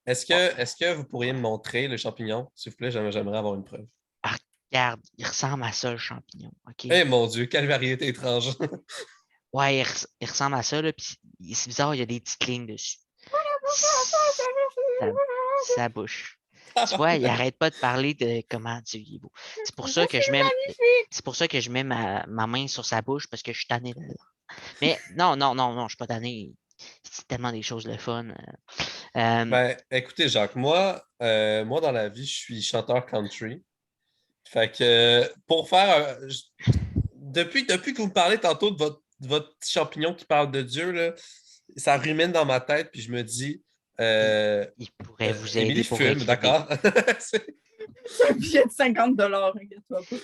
Est-ce que vous pourriez me montrer le champignon? S'il vous plaît, j'aimerais avoir une preuve. Ah, regarde, il ressemble à ça, le champignon, OK? Eh mon Dieu, quelle variété étrange! Ouais, il ressemble à ça, là, puis c'est bizarre, il y a des petites lignes dessus. Sa, sa bouche. Tu vois, il arrête pas de parler de comment Dieu il est beau. C'est pour ça que je mets ma main sur sa bouche parce que je suis tanné de Mais non, je suis pas tanné. C'est tellement des choses le fun. Ben, écoutez, Jacques, moi, dans la vie, je suis chanteur country. Fait que pour faire depuis que vous me parlez tantôt de votre champignon qui parle de Dieu, là, ça rumine dans ma tête, puis je me dis il pourrait vous Émilie aider pour fume, écrire des. d'accord? C'est un billet de 50 inquiète-toi pas.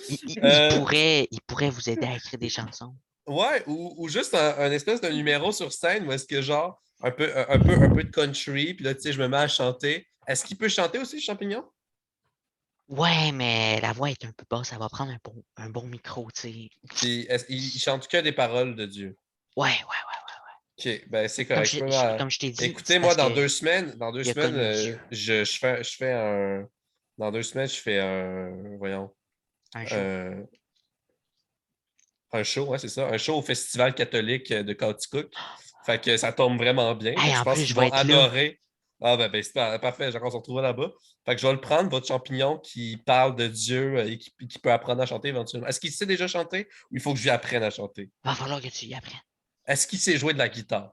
Il pourrait vous aider à écrire des chansons. Ouais, ou juste un espèce de numéro sur scène où est-ce que genre un peu de country, puis là, tu sais, je me mets à chanter. Est-ce qu'il peut chanter aussi, le champignon? Ouais, mais la voix est un peu basse, ça va prendre un bon micro, tu sais. Puis il chante que des paroles de Dieu. Ouais. OK, ben c'est correct. Comme je t'ai dit, Écoutez, c'est moi, parce que dans deux il a semaines, connu Dieu. je fais un. Dans 2 semaines, je fais voyons, Un jour. un, un show, ouais, c'est ça. Un show au Festival catholique de Coaticook. Fait que ça tombe vraiment bien. Fait Hey, que je en pense plus, qu'ils je vais vont être là. adorer. Ah ben c'est parfait, on se retrouve là-bas. Fait que je vais le prendre, votre champignon qui parle de Dieu et qui peut apprendre à chanter éventuellement. Est-ce qu'il sait déjà chanter ou il faut que je lui apprenne à chanter? Va falloir que tu y apprennes. Est-ce qu'il sait jouer de la guitare?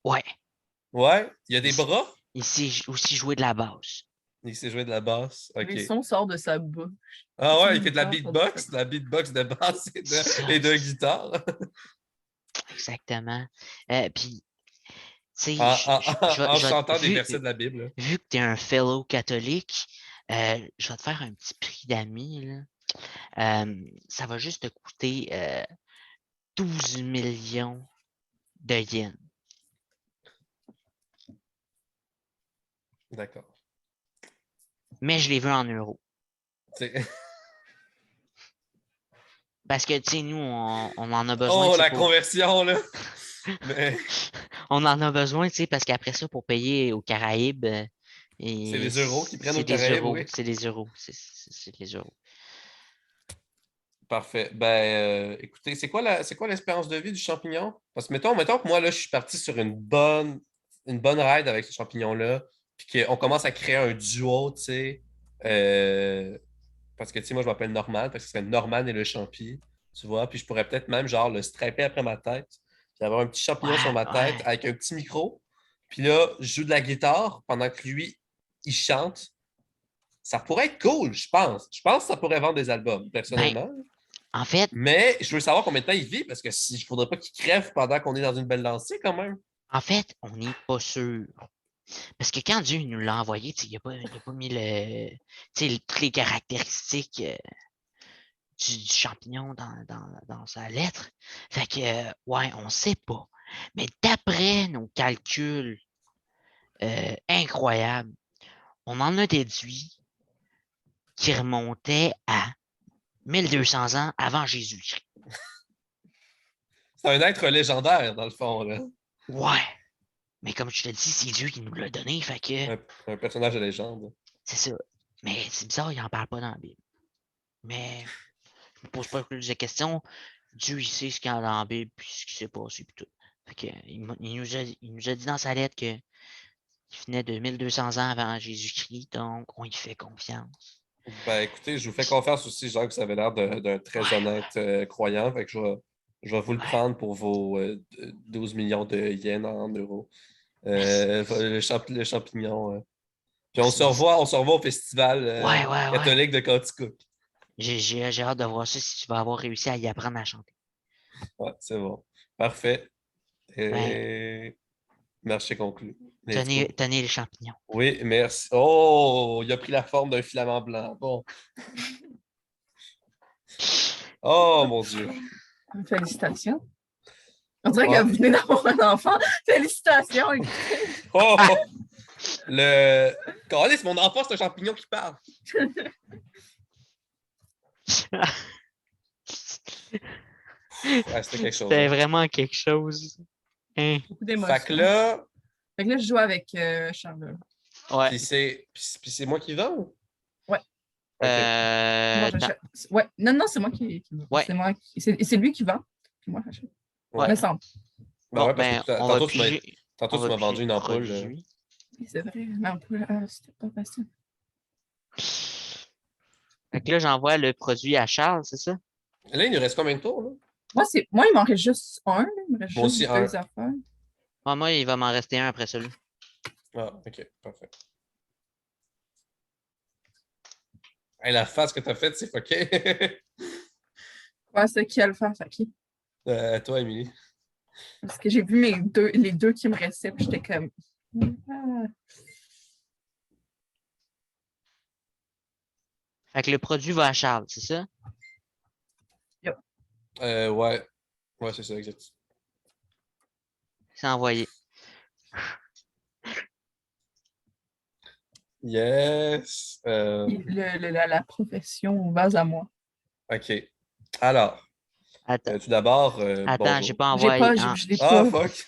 Ouais. Ouais, il a des Il, bras? il sait aussi jouer de la basse. Il sait jouer de la basse. OK. Le son sort de sa bouche. Ah ouais, il Une fait de la guitare, beatbox, de basse et de guitare. Exactement. Puis, tu sais, En, en- en chantant des vu, versets de la Bible. vu que tu es un fellow catholique, je vais te faire un petit prix d'amis, là. Ça va juste te coûter 12 millions de yens. D'accord. Mais je les veux en euros. C'est- Parce que, tu sais, nous, on en a besoin. Oh, tu sais, la conversion, là! Mais On en a besoin, tu sais, parce qu'après ça, pour payer aux Caraïbes, c'est les euros qui prennent c'est aux des Caraïbes, euros. oui. C'est des euros. C'est des euros. Parfait. Ben, écoutez, c'est quoi l'espérance de vie du champignon? Parce que mettons que moi, là, je suis parti sur une bonne ride avec ce champignon-là, puis qu'on commence à créer un duo, tu sais. Parce que, tu sais, moi, je m'appelle Norman, parce que ce serait Norman et le champi, tu vois. Puis je pourrais peut-être même, genre, le strapper après ma tête, puis avoir un petit champignon sur ma tête Ouais. avec un petit micro. Puis là, je joue de la guitare pendant que lui, il chante. Ça pourrait être cool, je pense. Je pense que ça pourrait vendre des albums, Ben, personnellement. en fait, Mais je veux savoir combien de temps il vit, parce que il ne faudrait pas qu'il crève pendant qu'on est dans une belle lancée, quand même. on n'est pas sûr. Parce que quand Dieu nous l'a envoyé, tu sais, il n'a pas mis toutes les caractéristiques du champignon dans sa lettre. Fait que, ouais, on ne sait pas. Mais d'après nos calculs incroyables, on en a déduit qui remontait à 1200 ans avant Jésus-Christ. C'est un être légendaire, dans le fond, là. Ouais. Mais comme je te dis, c'est Dieu qui nous l'a donné. Fait que Un personnage de légende. c'est ça. Mais c'est bizarre, il n'en parle pas dans la Bible. Mais je me pose pas plus de questions. Dieu, il sait ce qu'il y a dans la Bible, puis ce qui s'est passé, puis tout. Fait que, il nous a dit dans sa lettre qu'il venait de 1200 ans avant Jésus-Christ, donc on y fait confiance. Ben, écoutez, je vous fais confiance aussi, Jacques, vous avez l'air d'un très honnête croyant. Fait que je vais vous le prendre pour vos 12 millions de yens en euros. Le champignon. Puis on se revoit au festival Ouais. catholique de Coaticook. J'ai hâte de voir ça si tu vas avoir réussi à y apprendre à chanter. Ouais, c'est bon. Parfait. Ben, Et marché conclu. Let's go. tenez les champignons. Oui, merci. Oh, il a pris la forme d'un filament blanc. Bon. Oh, mon Dieu. Félicitations. On dirait que Ouais. vous venez d'avoir un enfant. Félicitations, écoutez. Oh! Caliste, mon enfant, c'est un champignon qui parle. Ouais, c'était quelque chose. C'était Hein. vraiment quelque chose. Hein? Beaucoup Fait que d'émotions. là, Fait que là, je joue avec Charles. Ouais. puis c'est moi qui vends ou? Ouais. OK. Moi, Attends. j'achète. Ouais. Non, c'est moi qui Ouais. C'est moi qui... C'est lui qui vend. Puis moi, j'achète. Ouais. Me semble. Ben Bon, ouais, parce ben, que on va tantôt, piger. tantôt On tu va m'as vendu piger une le ampoule. produit. C'est vrai. L'ampoule, c'était pas facile. Fait que là, j'envoie le produit à Charles, c'est ça? Là, il nous reste combien de tours, là? Moi, il m'en reste juste un. Là. Il me reste Moi juste aussi, deux un. affaires. Moi, il va m'en rester un après celui. Ah, OK, parfait. Hey, la face que t'as faite, c'est fucké. Ouais, c'est qui a le faire, ça qui? Toi, Émilie. Parce que j'ai vu les deux qui me restaient, puis j'étais comme. Ah. Fait que le produit va à Charles, c'est ça? Ouais. Ouais, c'est ça, exact. C'est envoyé. Yes. La profession base à moi. OK. Alors, Attends, tout d'abord, attends, j'ai bonjour. pas J'ai envoyé. pas, Ah, je l'ai Ah, pas. fuck.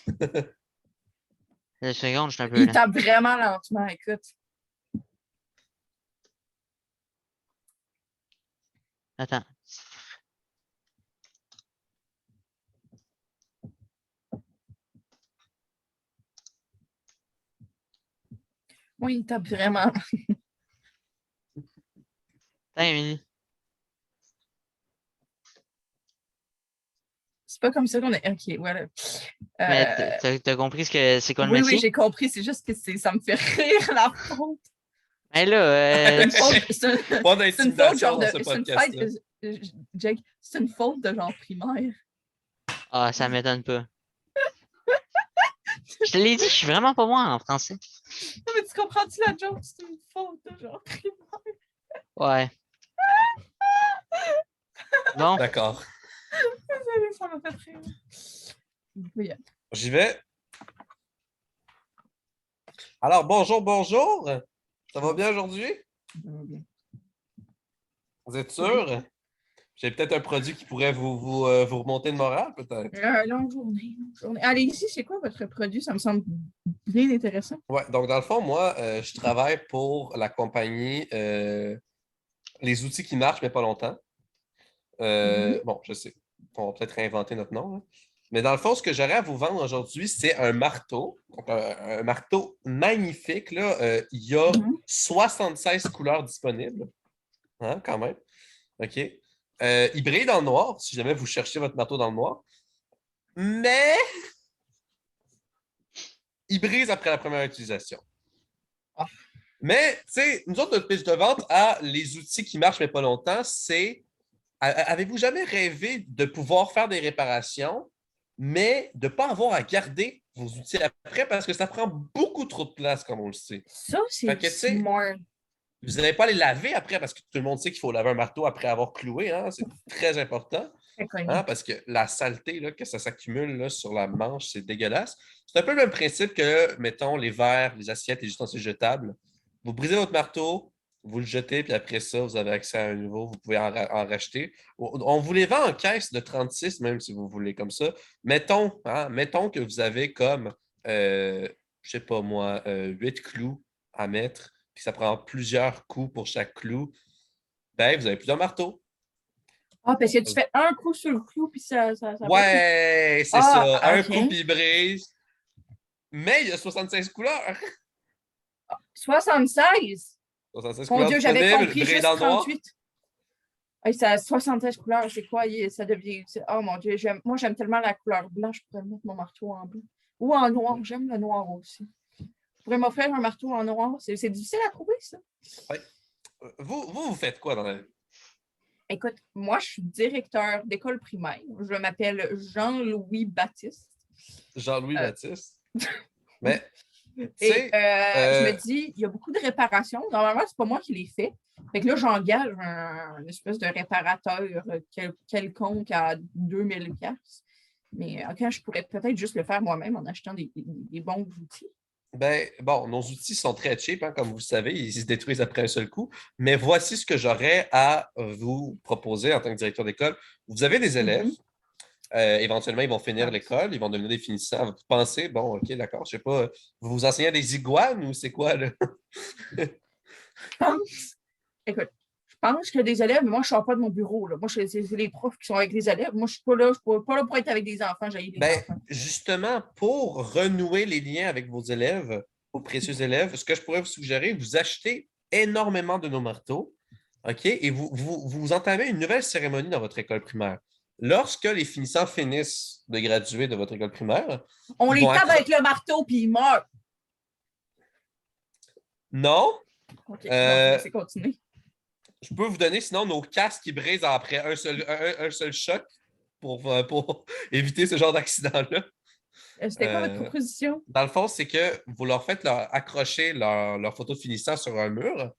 2 secondes, je suis un peu Il là. tape vraiment lentement, écoute. Attends. Oui, il tape vraiment. Attends, Émilie. C'est pas comme ça qu'on est. Ok, voilà. Mais t'as compris c'est quoi le Oui, métier? j'ai compris. C'est juste que ça me fait rire la faute. Ben là, C'est une faute. Pas C'est une faute d'intimidation genre dans de. ce C'est une podcast-là. fête. Jake, c'est une faute de genre primaire. ah, ça m'étonne pas. Je te l'ai dit, je suis vraiment pas moi en français. Non, mais tu comprends-tu la joke? C'est une faute de genre primaire. Ouais. Bon, D'accord. Désolée, ça m'a fait rire. Oui. J'y vais. Alors, bonjour, bonjour. Ça va bien aujourd'hui? Vous êtes sûr? J'ai peut-être un produit qui pourrait vous remonter le moral, peut-être. Longue journée, longue journée. Allez, ici, c'est quoi votre produit? Ça me semble bien intéressant. Ouais, donc dans le fond, moi, je travaille pour la compagnie Les Outils qui marchent, mais pas longtemps. Bon, je sais. On va peut-être réinventer notre nom. Là. Mais dans le fond, ce que j'aurais à vous vendre aujourd'hui, c'est un marteau. Donc, un marteau magnifique. Là. Il y a 76 couleurs disponibles. Hein, quand même. OK. Il brille dans le noir, si jamais vous cherchez votre marteau dans le noir. Mais il brise après la première utilisation. Ah. Mais, tu sais, nous autres, notre pitch de vente à les outils qui marchent mais pas longtemps, c'est avez-vous jamais rêvé de pouvoir faire des réparations, mais de ne pas avoir à garder vos outils après parce que ça prend beaucoup trop de place, comme on le sait. Ça, c'est Fait que, tu sais, smart. vous n'allez pas les laver après parce que tout le monde sait qu'il faut laver un marteau après avoir cloué. Hein? C'est très important. Très connu. Hein? Parce que la saleté, là, que ça s'accumule là, sur la manche, c'est dégueulasse. C'est un peu le même principe que, mettons, les verres, les assiettes, les ustensiles jetables. Vous brisez votre marteau, vous le jetez, puis après ça, vous avez accès à un nouveau, vous pouvez en racheter. On vous les vend en caisse de 36, même si vous voulez comme ça. Mettons que vous avez comme, je sais pas moi, 8 clous à mettre, puis ça prend plusieurs coups pour chaque clou. Ben, vous avez plusieurs marteaux. Ah, parce que tu fais un coup sur le clou, puis ça Ouais, c'est Ah, ça. Un ok. coup, puis il brise. Mais il y a 76 couleurs. 76! 76 Mon couleurs Dieu, j'avais disponibles, compris brille juste dans le noir. 38. Hey, ça a 76 couleurs, c'est quoi? Ça devient. Oh mon Dieu, moi j'aime tellement la couleur blanche, je pourrais mettre mon marteau en blanc. Ou en noir, j'aime le noir aussi. Je pourrais m'offrir un marteau en noir. C'est difficile à trouver, ça. Ouais. Vous faites quoi dans la vie? Écoute, moi, je suis directeur d'école primaire. Je m'appelle Jean-Louis Baptiste. Jean-Louis Euh, Baptiste. Mais, tu Et sais, je me dis, il y a beaucoup de réparations. Normalement, c'est pas moi qui les fais. Fait que là, j'engage une espèce de réparateur quelconque à 2000 $. Mais OK, je pourrais peut-être juste le faire moi-même en achetant des bons outils. ben, bon, nos outils sont très cheap, hein, comme vous le savez, ils se détruisent après un seul coup. Mais voici ce que j'aurais à vous proposer en tant que directeur d'école. Vous avez des élèves. Mhm. Éventuellement, ils vont finir Ah. l'école, ils vont devenir des finissants. Vous pensez, bon, OK, d'accord, je sais pas, vous vous enseignez des iguanes ou c'est quoi, là? Écoute, je pense que des élèves, mais moi, je ne sors pas de mon bureau. Là. Moi, c'est les profs qui sont avec les élèves. Moi, je ne suis pas là, pas là pour être avec des enfants. J'ai des Ben, enfants. justement, pour renouer les liens avec vos élèves, vos précieux élèves, ce que je pourrais vous suggérer, vous achetez énormément de nos marteaux, OK? Et vous entamez une nouvelle cérémonie dans votre école primaire. Lorsque les finissants finissent de graduer de votre école primaire, On ils les vont tape avec le marteau, puis ils meurent. Non, OK, Euh, c'est continuer. je peux vous donner sinon nos casques qui brisent après un seul choc pour éviter ce genre d'accident-là. C'était quoi votre Euh, proposition? Dans le fond, c'est que vous leur faites accrocher leur photo de finissant sur un mur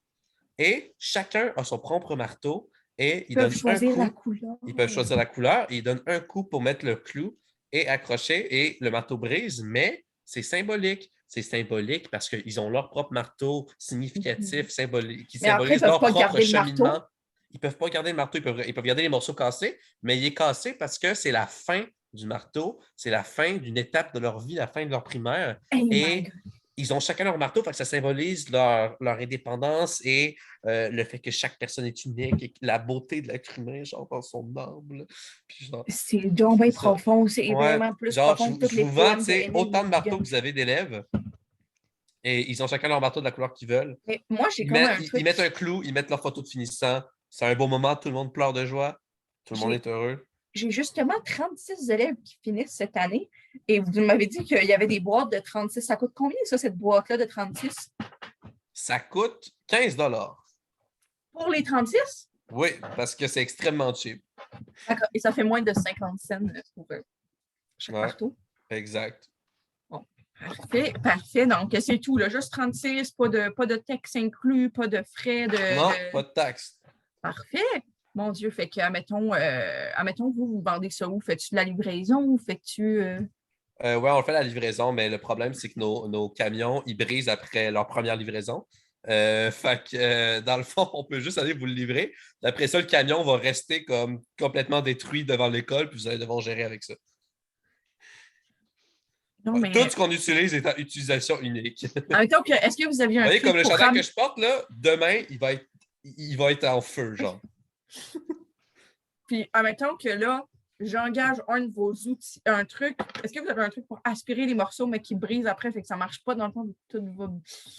et chacun a son propre marteau et Ils peuvent choisir la couleur. ils peuvent choisir la couleur et ils donnent un coup pour mettre le clou et accrocher et le marteau brise, mais c'est symbolique. C'est symbolique parce qu'ils ont leur propre marteau significatif, symbolique, qui Mais après, ils symbolise ne peuvent leur pas propre garder le marteau. cheminement. Ils ne peuvent pas garder le marteau, ils peuvent garder les morceaux cassés, mais il est cassé parce que c'est la fin du marteau, c'est la fin d'une étape de leur vie, la fin de leur primaire. Hey my Et God. ils ont chacun leur marteau, fait que ça symbolise leur indépendance et le fait que chaque personne est unique et la beauté de l'être humain, genre dans son âme. Là. Puis genre, C'est donc bien c'est ça. profond. C'est Ouais, vraiment plus genre, profond que tous je les vous vends, poèmes tu de sais, Émile autant de marteaux Mulligan. que vous avez d'élèves et ils ont chacun leur marteau de la couleur qu'ils veulent. Mais moi, j'ai Ils comme mettent, un ils truc. mettent un clou, ils mettent leur photo de finissant. C'est un beau moment, tout le monde pleure de joie, tout le monde J'ai est heureux. j'ai justement 36 élèves qui finissent cette année. Et vous m'avez dit qu'il y avait des boîtes de 36. Ça coûte combien, ça, cette boîte-là de 36? Ça coûte 15 $. Pour les 36? Oui, parce que c'est extrêmement cheap. D'accord. Et ça fait moins de 50 cents pour chaque Ouais, marteau. exact. Bon. Parfait, parfait. Donc, c'est tout. Là. Juste 36, pas de texte inclus, pas de frais Non, pas de taxe. Parfait. Mon Dieu, fait que, admettons, vous vendez ça où? Fais-tu de la livraison ou fais-tu. Ouais, on fait la livraison, mais le problème, c'est que nos camions, ils brisent après leur première livraison. Fait que, dans le fond, on peut juste aller vous le livrer. Après ça, le camion va rester comme complètement détruit devant l'école, puis vous allez devoir gérer avec ça. Non, Ouais, tout mais ce qu'on utilise est à utilisation unique. admettons que, est-ce que vous aviez Vous un voyez, truc comme le pour chandail que je porte, là, demain, il va être en feu, genre. Puis, admettons que là, j'engage un de vos outils, un truc. Est-ce que vous avez un truc pour aspirer les morceaux, mais qui brise après, fait que ça ne marche pas dans le fond, tout va.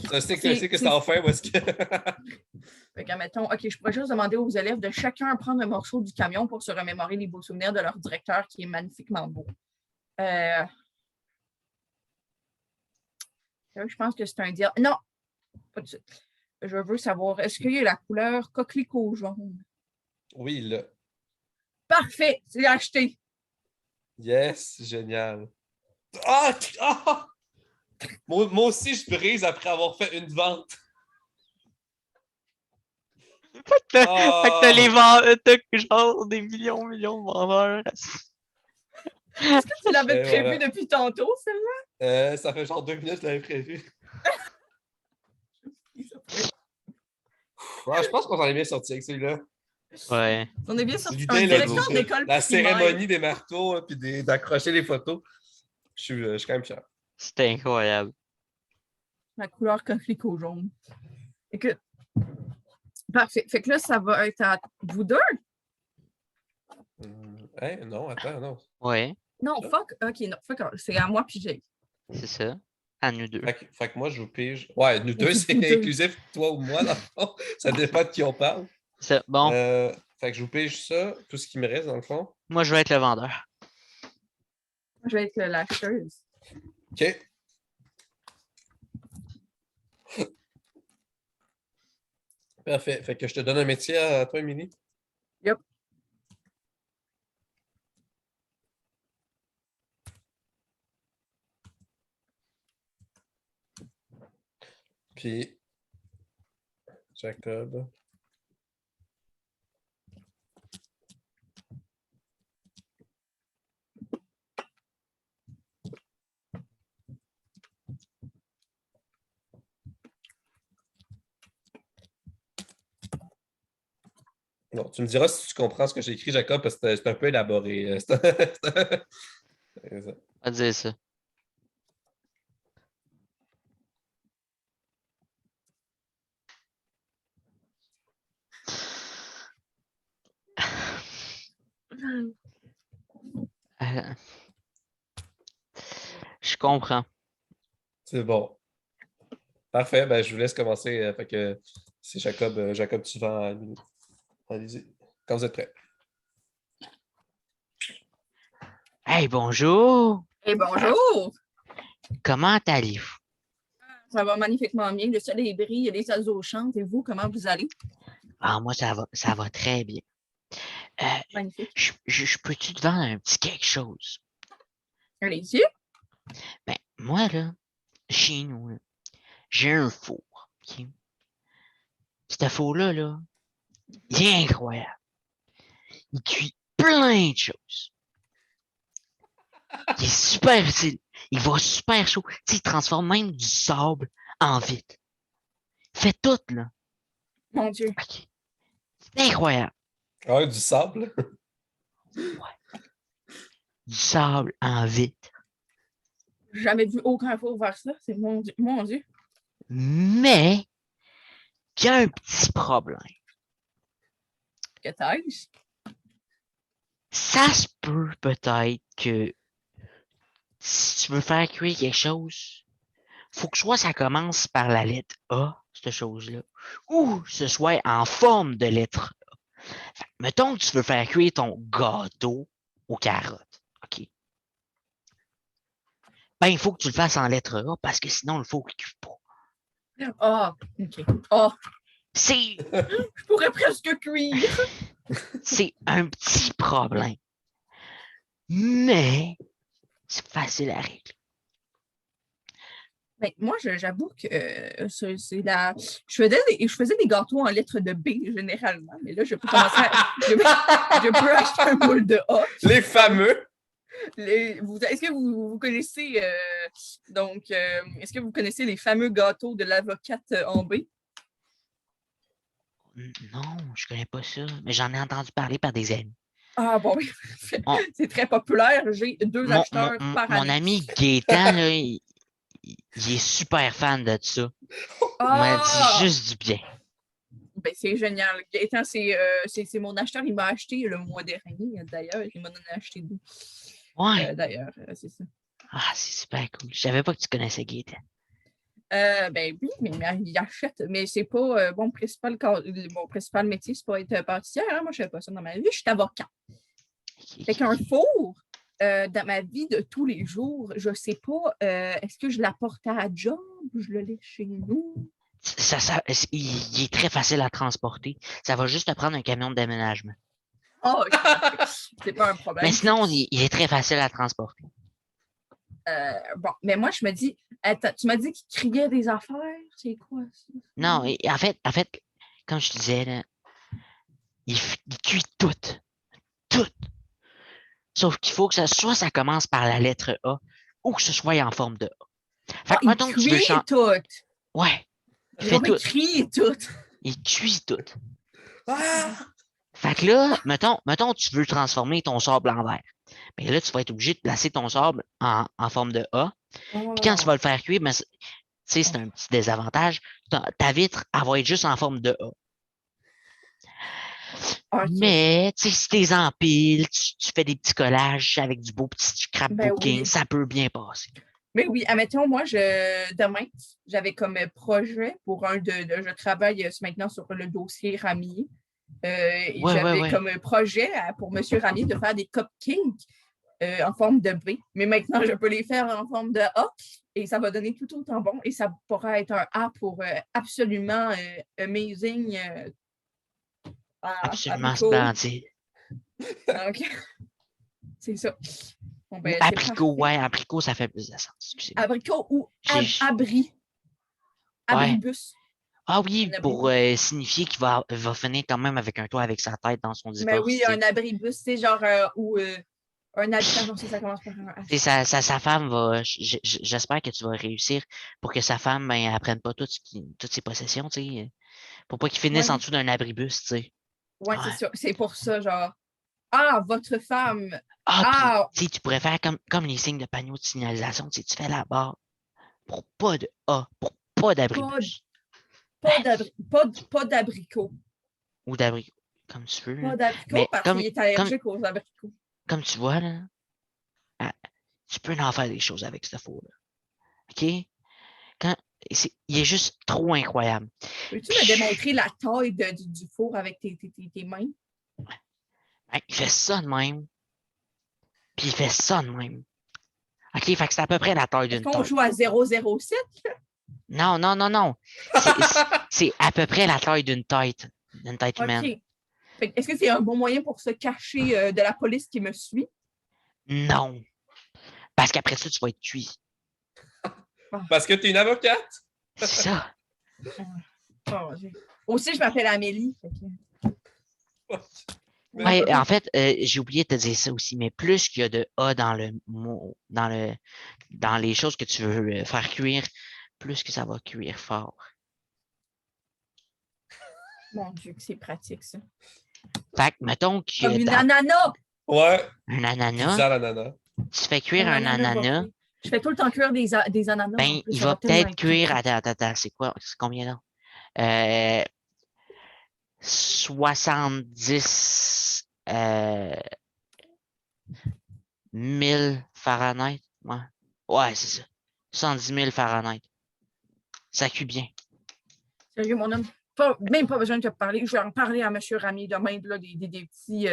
C'est un stick que c'est en fin, ou est-ce que. Fait qu'admettons, OK, je pourrais juste demander aux élèves de chacun prendre un morceau du camion pour se remémorer les beaux souvenirs de leur directeur qui est magnifiquement beau. Je pense que c'est un deal. Non, pas de suite. Je veux savoir, est-ce qu'il y a la couleur coquelicot jaune? Oui, là. Parfait, c'est acheté. Yes, génial. Ah! Ah! Moi aussi, je brise après avoir fait une vente. Fait que t'as Ah! t'as genre des millions de vendeurs. Est-ce que tu l'avais Et prévu voilà. depuis tantôt, celle-là? Ça fait genre 2 minutes que je l'avais prévu. Ouais, je pense qu'on s'en est bien sorti avec celui-là. Ouais. On est bien C'est sorti. Un l'idée, là, directeur d'école la primaire. cérémonie des marteaux, hein, puis d'accrocher les photos. Je suis quand même fier. C'était incroyable. La couleur coquelicot jaune. Écoute, parfait. Fait que là, ça va être à vous deux? Hein? Non, attends, non. Ouais, Non, Ça? fuck. OK, non, fuck. C'est à moi puis Jake. c'est ça. À nous deux. Fait que moi, je vous pige. Ouais, nous deux, Vous c'est deux. inclusif, toi ou moi, dans le fond. Ça dépend de qui on parle. C'est bon. Fait que je vous pige ça, tout ce qui me reste, dans le fond. Moi, je vais être le vendeur. Je vais être l'acheteuse. OK. Parfait. Fait que je te donne un métier à toi, Émilie. Yep. Puis Jacob. Bon, tu me diras si tu comprends ce que j'ai écrit, Jacob, parce que c'est un peu élaboré. C'est ça. On va dire ça. Euh, Je comprends. C'est bon. Parfait, ben, je vous laisse commencer. Fait que c'est Jacob. Jacob, tu vas à minute. Allez-y. Quand vous êtes prêts. Hey, bonjour! Et bonjour! Comment allez-vous? Ça va magnifiquement bien. Le soleil brille, les oiseaux chantent. Et vous, comment vous allez? Ah, moi, ça va très bien. Magnifique. Je peux-tu te vendre un petit quelque chose? Allez-y. Ben, moi, là, chez nous, là, j'ai un four. OK? Ce four-là, là, il est incroyable. Il cuit plein de choses. Il est super utile. Il va super chaud. Tu sais, il transforme même du sable en vitre. Il fait tout, là. Mon Dieu. OK. C'est incroyable. Ah ouais, du sable. Du sable en vitre. J'ai jamais vu aucun four faire ça. C'est mon Dieu. Mon Dieu. Mais, il y a un petit problème. Que t'ailles. Ça se peut peut-être que si tu veux faire cuire quelque chose, faut que soit ça commence par la lettre A, cette chose-là, ou ce soit en forme de lettre A. Fait que, mettons que tu veux faire cuire ton gâteau aux carottes. OK? Ben, il faut que tu le fasses en lettre A parce que sinon, le four ne cuit pas. Ah, OK. Ah, C'est, je pourrais presque cuire. c'est un petit problème. Mais, c'est facile à régler. Ben, moi, j'avoue que je faisais des gâteaux en lettres de B généralement, mais là, je peux commencer je peux acheter un moule de A. Les fameux. Est-ce que vous connaissez est-ce que vous connaissez les fameux gâteaux de l'avocate en B? Non, je connais pas ça, mais j'en ai entendu parler par des amis. Ah bon, oui. On- C'est très populaire. J'ai 2 acheteurs par mon année. ami Gaétan, là, il est super fan de ça. Il m'a dit Ah! juste du bien. Ben, c'est génial. Gaëtan, c'est mon acheteur. Il m'a acheté le mois dernier, d'ailleurs. Il m'en a acheté 2. Ouais. D'ailleurs, c'est ça. Ah, c'est super cool. Je savais pas que tu connaissais Gaétan. Ben oui, mais il achète. Mais c'est pas mon principal métier, c'est pas être pâtissière. Hein. Moi, je fais pas ça dans ma vie. Je suis avocat. Fait qu'un four, dans ma vie de tous les jours, je sais pas, est-ce que je l'apporte à la job ou je le laisse chez nous? Il est très facile à transporter. Ça va juste te prendre un camion de déménagement. Oh, c'est pas un problème. Mais sinon, il est très facile à transporter. Bon, mais moi, je me dis, attends, tu m'as dit qu'il criait des affaires, c'est quoi ça? Non, en fait, comme je te disais, là, il cuit tout. Tout. Sauf qu'il faut que ça commence par la lettre A ou que ce soit en forme de A. Fait que, Il mettons que tu veux cuit changer. tout. Ouais, il Non, fait mais tout. il crie tout. Il cuit tout. Ah! Fait que là, mettons, tu veux transformer ton sable en verre. Mais là, tu vas être obligé de placer ton sable en forme de A. Puis quand tu vas le faire cuire, ben, tu sais, c'est un petit désavantage. Ta vitre, elle va être juste en forme de A. Ok. Mais, tu sais, si t'es empiles, tu fais des petits collages avec du beau petit scrapbooking, oui. ça peut bien passer. Mais oui, admettons, moi, demain, j'avais comme projet pour je travaille maintenant sur le dossier Ramier. Et j'avais comme projet pour M. Ramier de faire des cupcakes en forme de B. Mais maintenant, je peux les faire en forme de A et ça va donner tout autant bon et ça pourra être un A pour absolument amazing. Absolument abricot. splendide. Donc, c'est ça. Bon, ben, Ou abricot, ouais, abricot, ça fait plus de sens. Excusez-moi. Abricot ou J'ai- abri. abribus. Ah oui, Un pour abribus. signifier qu'il va finir quand même avec un toit avec sa tête dans son Mais divorce. oui, Tu sais. un abribus, c'est genre, ou un habitant, non, ça commence par un Tu H. sais, sa femme va. J'espère que tu vas réussir pour que sa femme ben, elle prenne pas toutes ses possessions, tu sais. Pour pas qu'il finisse en Ouais, dessous d'un abribus, tu sais. ouais, c'est Ouais. ça. C'est pour ça, genre, ah, votre femme. Ah, puis, Ah, tu sais, tu pourrais faire comme les signes de panneau de signalisation, tu sais, tu fais la barre pour pas de A, pour pas pas, d'abribus. pas d'abricot. Ou d'abribus, comme tu veux, là. Pas d'abricot Mais parce qu'il est allergique aux abricots. comme tu vois, là, ah, tu peux en faire des choses avec ce four-là. OK? Quand, il est juste trop incroyable. Peux-tu me Puis, démontrer la taille du four avec tes mains? hein, il fait ça de même, puis il fait ça de même. OK? Fait que c'est à peu près la taille Est-ce d'une qu'on tête. joue à 007? Non, non, non, non. C'est à peu près la taille d'une tête humaine. OK. Est-ce que c'est un bon moyen pour se cacher de la police qui me suit? Non. Parce qu'après ça, tu vas être cuit. Parce que tu es une avocate? C'est ça. Oh, aussi, je m'appelle Amélie. Ouais, en fait, j'ai oublié de te dire ça aussi, mais plus qu'il y a de A dans le mot, dans les choses que tu veux faire cuire, plus que ça va cuire fort. Mon Dieu, que c'est pratique, ça. Fait que, mettons que Comme une dans ananas! Ouais, un pizza ananas, à l'ananas. tu fais cuire Mon un ananas va ananas, cuire. Je fais tout le temps cuire des ananas. En ben, plus, il ça va va tellement peut-être être cuire, pratique. attends, c'est quoi, c'est combien là? Euh, 70 000 Fahrenheit. Ouais, ouais, c'est ça. 70 000 Fahrenheit. Ça cuit bien. Sérieux, mon homme. Même pas besoin de te parler. Je vais en parler à M. Rami demain, là, des petits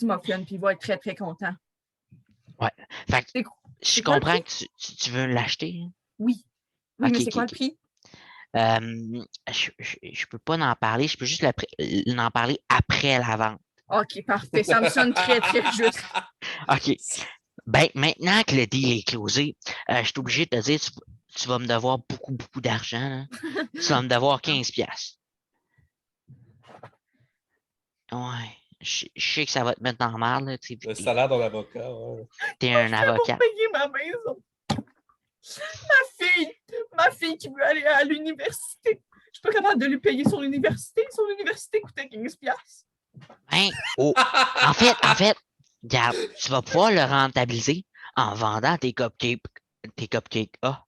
muffins, puis il va être très, très content. Ouais. Fait que C'est je quoi le comprends prix? que tu veux l'acheter. Hein? Oui. Oui, Ok, mais c'est ok, quoi le ok. prix? Je peux pas en parler, je peux juste en parler après la vente. OK, parfait. Ça me sonne très, très juste. OK. Ben, maintenant que le deal est closé, je suis obligé de te dire, tu vas me devoir beaucoup, beaucoup d'argent. Là. Tu vas me devoir 15 piastres. Ouais. Je sais que ça va te mettre dans le mal, là, tu sais, Le salaire dans l'avocat. Ouais. t'es un Pour avocat. payer ma maison. Ma fille qui veut aller à l'université. Je suis pas capable de lui payer son université. Son université coûtait 15 piastres. Hein? Oh. En fait, regarde, tu vas pouvoir le rentabiliser en vendant tes cupcakes. Tes cupcakes A.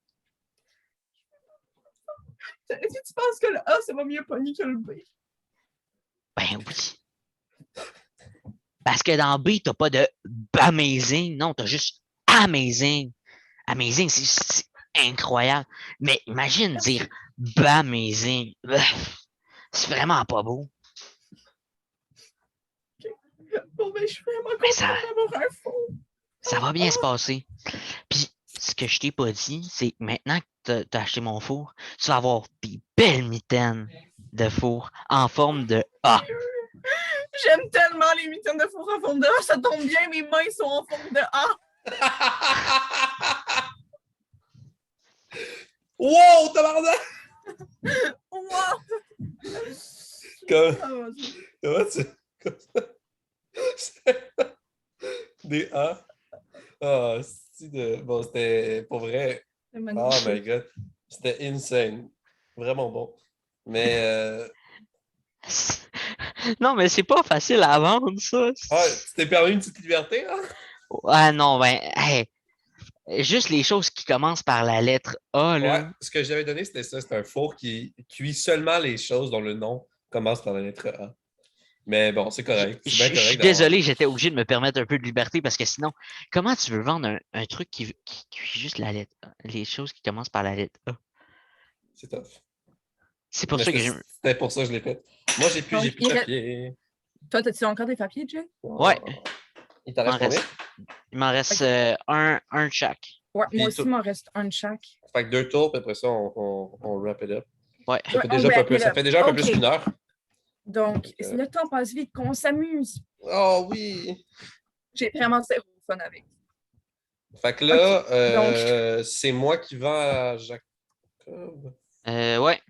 Est-ce que tu penses que le A, ça va mieux pogner que le B? Ben oui. Parce que dans B, t'as pas de amazing. Non, t'as juste amazing. Amazing, c'est incroyable. Mais imagine dire amazing. C'est vraiment pas beau. Bon, ben, je suis vraiment Mais contente d'avoir un fond. ça va bien se passer. Puis, ce que je t'ai pas dit, c'est que maintenant que t'as acheté mon four, tu vas avoir des belles mitaines de four en forme de A. J'aime tellement les mitaines de four en forme de A. Ça tombe bien, mes mains sont en forme de A. Wow, tabarnak! Wow! Comme, Oh, mon Dieu. comment tu... Des A. Ah, bon, c'était pour vrai. C'est Oh magnifique. my god. C'était insane. Vraiment bon. Mais Non, mais c'est pas facile à vendre, ça. ah, tu t'es permis une petite liberté, hein? Ah non, ben, hey, juste les choses qui commencent par la lettre A, Ouais, là. ce que j'avais donné, c'était ça. C'était un four qui cuit seulement les choses dont le nom commence par la lettre A. Mais bon, c'est correct. C'est bien Je suis correct d'avoir. désolé, j'étais obligé de me permettre un peu de liberté parce que sinon, comment tu veux vendre un truc qui cuit juste la lettre A, les choses qui commencent par la lettre A? C'est tough. C'est pour Mais ça que c'était pour ça que je l'ai fait. Moi, j'ai plus Donc, de papier. Toi, as-tu encore des papiers, Jay? Ouais. Oh. Il t'en Il m'en reste combien? reste, il m'en reste un de chaque. Ouais, Puis moi aussi, tout- il m'en reste un de chaque. Fait que 2 tours, puis après ça, on wrap it up. Ouais. Ça fait on déjà, wrap it ça up. fait déjà un peu OK. plus qu'une heure. Donc, le temps passe vite, qu'on s'amuse. Oh oui! J'ai vraiment zéro fun avec. Fait que là, Ok, c'est moi qui vends à Jacob. Ouais.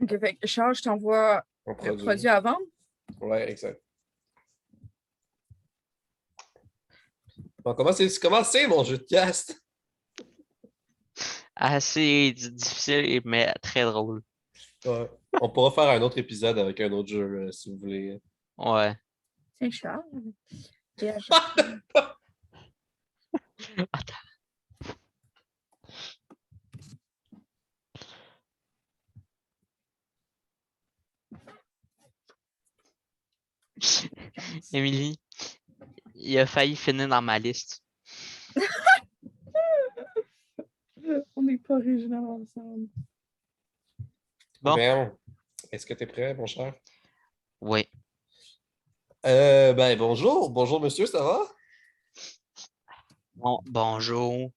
Ok, fait que Charles, je t'envoie On le produit. produit à vendre. Ouais, exact. Bon, comment c'est mon jeu de cast? Assez difficile, mais très drôle. Ouais. On pourra faire un autre épisode avec un autre jeu, si vous voulez. Ouais. Tiens, Charles. Gage. Émilie, il a failli finir dans ma liste. On n'est pas original ensemble. Bon. Ben, est-ce que tu es prêt, mon cher? Oui. Ben, bonjour. Bonjour, monsieur, ça va? Bon, bonjour.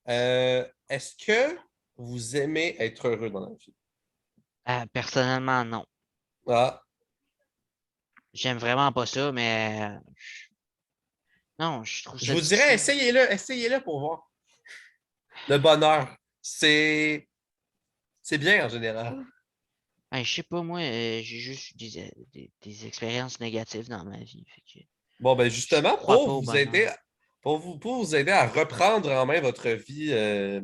Est-ce que vous aimez être heureux dans la vie? Personnellement, non. Ah, J'aime vraiment pas ça, mais non, je trouve je ça vous dirais, difficile. essayez-le pour voir. Le bonheur, c'est bien en général. Je sais pas, moi, j'ai juste eu des expériences négatives dans ma vie. Fait que Bon, ben je justement, crois pas au bonheur. pour vous aider à reprendre en main votre vie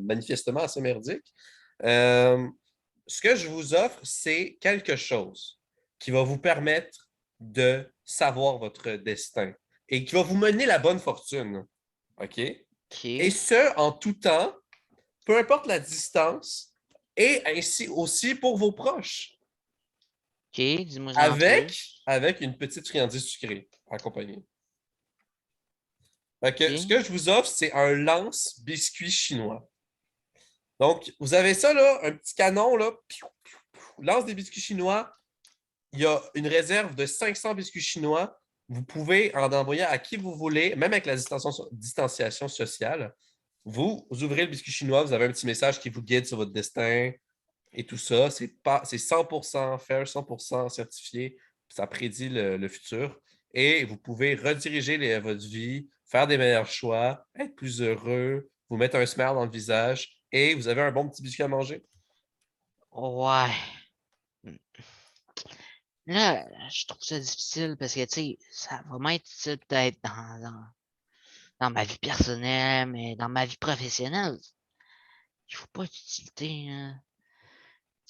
manifestement assez merdique, euh, ce que je vous offre, c'est quelque chose qui va vous permettre de savoir votre destin et qui va vous mener la bonne fortune. OK? Et Ok, ce, en tout temps, peu importe la distance, et ainsi aussi pour vos proches, ok, dis-moi en plus. avec une petite friandise sucrée accompagnée. Fait que, ce Ok, que je vous offre, c'est un lance biscuit chinois. Donc, vous avez ça, là, un petit canon, là, lance des biscuits chinois. Il y a une réserve de 500 biscuits chinois. Vous pouvez en envoyer à qui vous voulez, même avec la distanciation sociale. Vous ouvrez le biscuit chinois, vous avez un petit message qui vous guide sur votre destin et tout ça. C'est 100% fair, 100% certifié. Ça prédit le futur. Et vous pouvez rediriger votre vie, faire des meilleurs choix, être plus heureux, vous mettre un smile dans le visage et vous avez un bon petit biscuit à manger. ouais. Là, je trouve ça difficile parce que, tu sais, ça va m'être utile peut-être dans ma vie personnelle, mais dans ma vie professionnelle, il faut pas d'utilité, hein.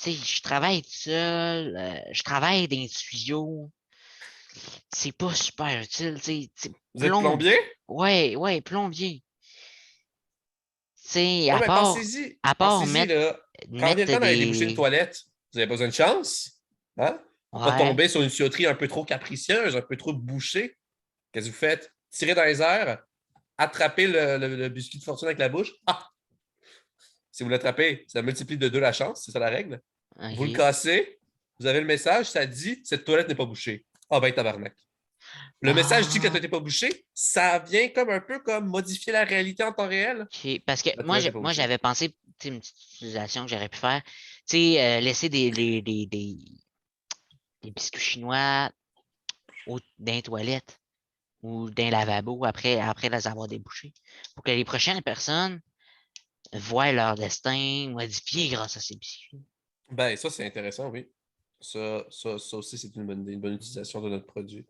Tu sais, je travaille tout seul, je travaille dans les tuyaux. C'est pas super utile, tu sais, Vous êtes plomb. plombier? Ouais, plombier. Tu sais, Ouais, mais pensez-y. à part Pensez-y, mettre, là. Quand vient le mettre temps d'aller déboucher une des. toilette, vous avez besoin de chance. Hein? Pour pas Ouais. tomber sur une tuyauterie un peu trop capricieuse, un peu trop bouchée. Qu'est-ce que vous faites? Tirez dans les airs, attrapez le biscuit de fortune avec la bouche. Ah! Si vous l'attrapez, ça multiplie de 2 la chance, c'est ça la règle. Vous le OK. cassez, vous avez le message, ça dit cette toilette n'est pas bouchée. Ah ben tabarnak. Le message dit que la Ah, toilette n'est pas bouchée, ça vient comme un peu comme modifier la réalité en temps réel. OK. Parce que La moi, toilette n'est pas moi bouchée. j'avais pensé, tu sais, une petite utilisation que j'aurais pu faire. Tu sais, laisser des biscuits chinois dans les toilettes ou dans les lavabos après les avoir débouchés. Pour que les prochaines personnes voient leur destin modifié grâce à ces biscuits. Ben, ça, c'est intéressant, oui. Ça aussi, c'est une bonne utilisation de notre produit.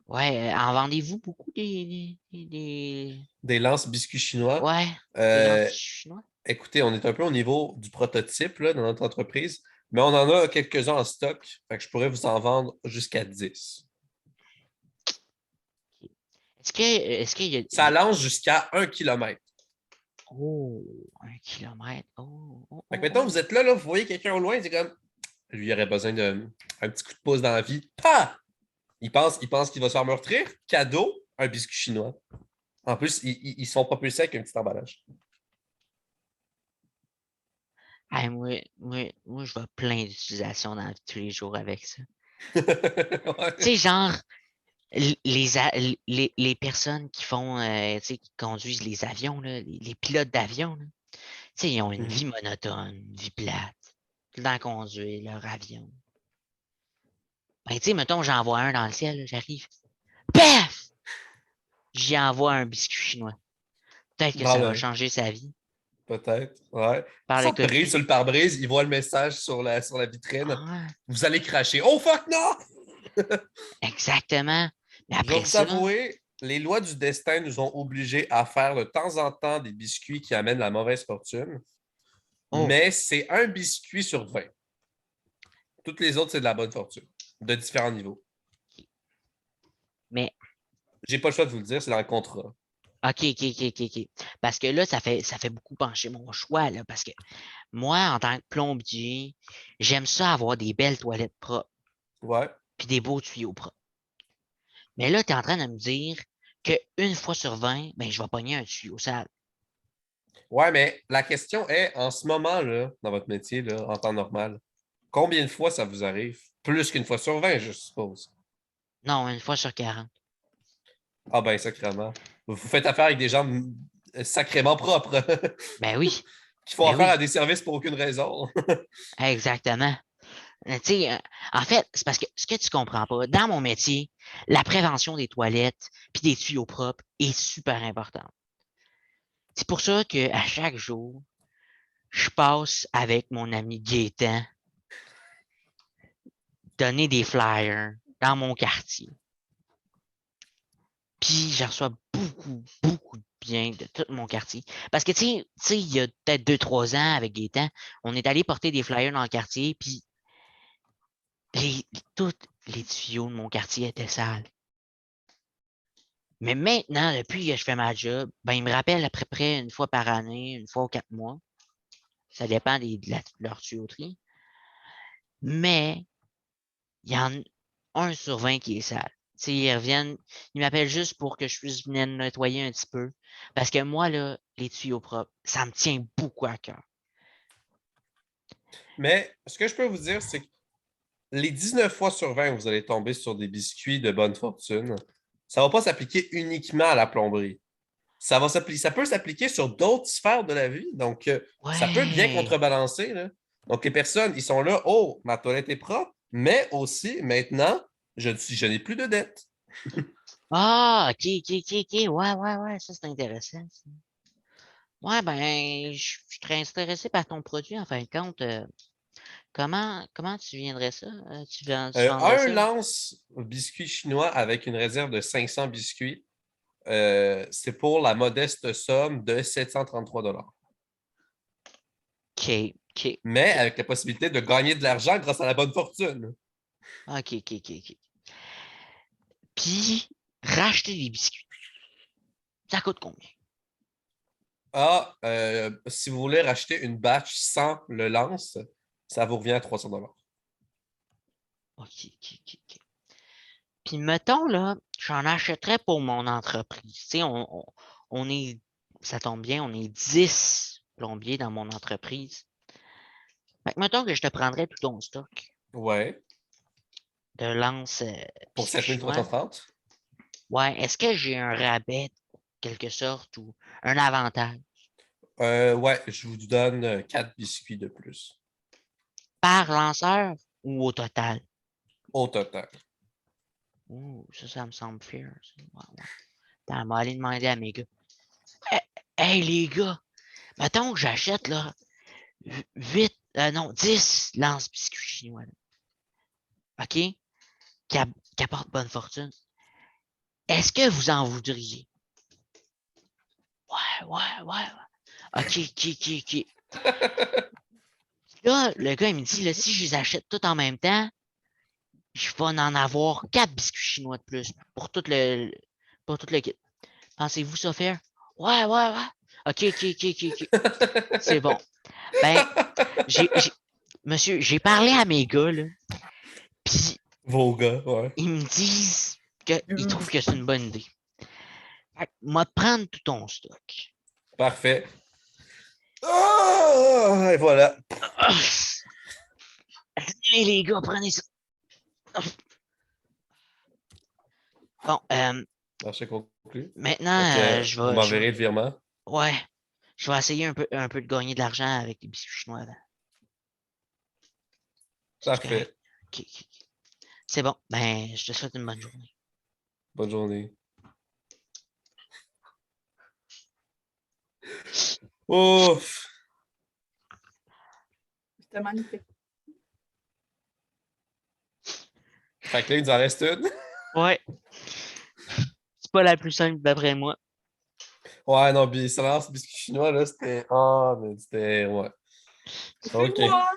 Ouais, en vendez-vous beaucoup des. Des lances biscuits chinois. Ouais, des Euh, lentilles chinois? Écoutez, on est un peu au niveau du prototype là, dans notre entreprise, mais on en a quelques-uns en stock. Fait que je pourrais vous en vendre jusqu'à 10. Est-ce qu'il y a. Ça lance jusqu'à 1 kilomètre. Oh, 1 kilomètre. Oh, oh, Fait que oh, maintenant, vous oh. êtes là, vous voyez quelqu'un au loin, c'est comme lui, il aurait besoin d'un petit coup de pouce dans la vie. Pah! Il pense qu'il va se faire meurtrir. Cadeau, un biscuit chinois. En plus, ils se font propulser avec un petit emballage. Hey, moi, je vois plein d'utilisations dans la vie de tous les jours avec ça. Tu Ouais. sais, genre, les personnes qui font, tu sais, qui conduisent les avions, là, les pilotes d'avion, là, tu sais, ils ont une vie Mhm. monotone, une vie plate, tout le temps conduire leur avion. Ben, tu sais, mettons, j'en vois un dans le ciel, là, j'arrive. Paf! J'y envoie un biscuit chinois. Peut-être que Bon, ça va ben, changer sa vie. Peut-être. Ouais. par Ils le sont pris copier. sur le pare-brise, ils voient le message sur la vitrine. Ouais, Vous allez cracher. Oh fuck non! exactement. Mais Je vais après vous ça, avouer, les lois du destin nous ont obligés à faire de temps en temps des biscuits qui amènent la mauvaise fortune. oh, Mais c'est un biscuit sur 20. Toutes les autres, c'est de la bonne fortune, de différents niveaux. mais J'ai pas le choix de vous le dire, c'est dans le contrat. OK. Parce que là, ça fait beaucoup pencher mon choix, là, parce que moi, en tant que plombier, j'aime ça avoir des belles toilettes propres, Ouais. puis des beaux tuyaux propres. Mais là, tu es en train de me dire qu'une fois sur 20, ben, je vais pogner un tuyau sale. Ouais, mais la question est, en ce moment, là, dans votre métier, là, en temps normal, combien de fois ça vous arrive? Plus qu'une fois sur 20, je suppose. Non, une fois sur 40. Ah ben, sacrément. Vous faites affaire avec des gens sacrément propres Ben oui, qui font ben affaire à oui, des services pour aucune raison. exactement. Tu sais, en fait, c'est parce que ce que tu comprends pas, dans mon métier, la prévention des toilettes puis des tuyaux propres est super importante. C'est pour ça qu'à chaque jour, je passe avec mon ami Gaétan donner des flyers dans mon quartier. Puis je reçois beaucoup de bien de tout mon quartier. Parce que, tu sais, il y a peut-être 2, 3 ans avec Gaétan, on est allé porter des flyers dans le quartier, puis tous les tuyaux de mon quartier étaient sales. Mais maintenant, depuis que je fais ma job, ben, il me rappelle à peu près une fois par année, une fois aux 4 mois. Ça dépend de leur tuyauterie. Mais il y en a 1 sur 20 qui est sale. Tu sais, ils reviennent, ils m'appellent juste pour que je puisse venir nettoyer un petit peu. Parce que moi, là, les tuyaux propres, ça me tient beaucoup à cœur. Mais ce que je peux vous dire, c'est que les 19 fois sur 20 où vous allez tomber sur des biscuits de bonne fortune, ça ne va pas s'appliquer uniquement à la plomberie. Ça peut s'appliquer sur d'autres sphères de la vie. Donc, ça peut bien Ouais. contrebalancer, là. Donc, les personnes, ils sont là, oh, ma toilette est propre, mais aussi, maintenant, je n'ai plus de dette. Ah, ok. Ouais, ça c'est intéressant, ça. Ouais, ben, je suis très intéressé par ton produit, en fin de compte. Comment tu viendrais ça? Tu vendrais Un ça? lance biscuit chinois avec une réserve de 500 biscuits, c'est pour la modeste somme de 733 $. OK. Mais avec la possibilité de gagner de l'argent grâce à la bonne fortune. OK. Puis, racheter des biscuits, ça coûte combien? Ah, si vous voulez racheter une batch sans le lance, ça vous revient à 300 $. OK. Puis, mettons, là, j'en achèterais pour mon entreprise. Tu sais, on est, ça tombe bien, on est 10 plombiers dans mon entreprise. Fait que mettons que je te prendrais tout ton stock Ouais, de lance pour biscuits chinois. 7330. Ouais, est-ce que j'ai un rabais, quelque sorte, ou un avantage Ouais, je vous donne 4 biscuits de plus par lanceur ou au total? au total. Ouh, ça me semble fair, ça. Ouais. Attends, on va aller demander à mes gars. Hey, hey, les gars, mettons que j'achète là 8, non, 10 lance-biscuits chinois, là, OK? Qui apportent bonne fortune. Est-ce que vous en voudriez? Ouais. OK. Là, le gars, il me dit, là, si je les achète tout en même temps, je vais en avoir 4 biscuits chinois de plus pour tout le kit. Pensez-vous ça faire? Ouais. OK. C'est bon. Ben, j'ai, j'ai- monsieur, j'ai parlé à mes gars, là, puis Vos gars, ouais. ils me disent qu'ils trouvent que c'est une bonne idée. Fait que, moi, prendre tout ton stock. Parfait. Ah, et voilà. Ah! Allez, les gars, prenez ça. Bon, Marché conclu. Fait maintenant, que vous je vais, m'enverrez le virement. ouais, je vais essayer un peu de gagner de l'argent avec les biscuits chinois avant. C'est correct? Parfait. OK. C'est bon. Ben, je te souhaite une bonne journée. Bonne journée. Ouf! C'était magnifique. Fait que là, il nous en reste une. Ouais. C'est pas la plus simple d'après moi. Ouais, non, puis Silence biscuit chinois, là, c'était. Ah, mais c'était. Ouais. Ok. Fais-moi!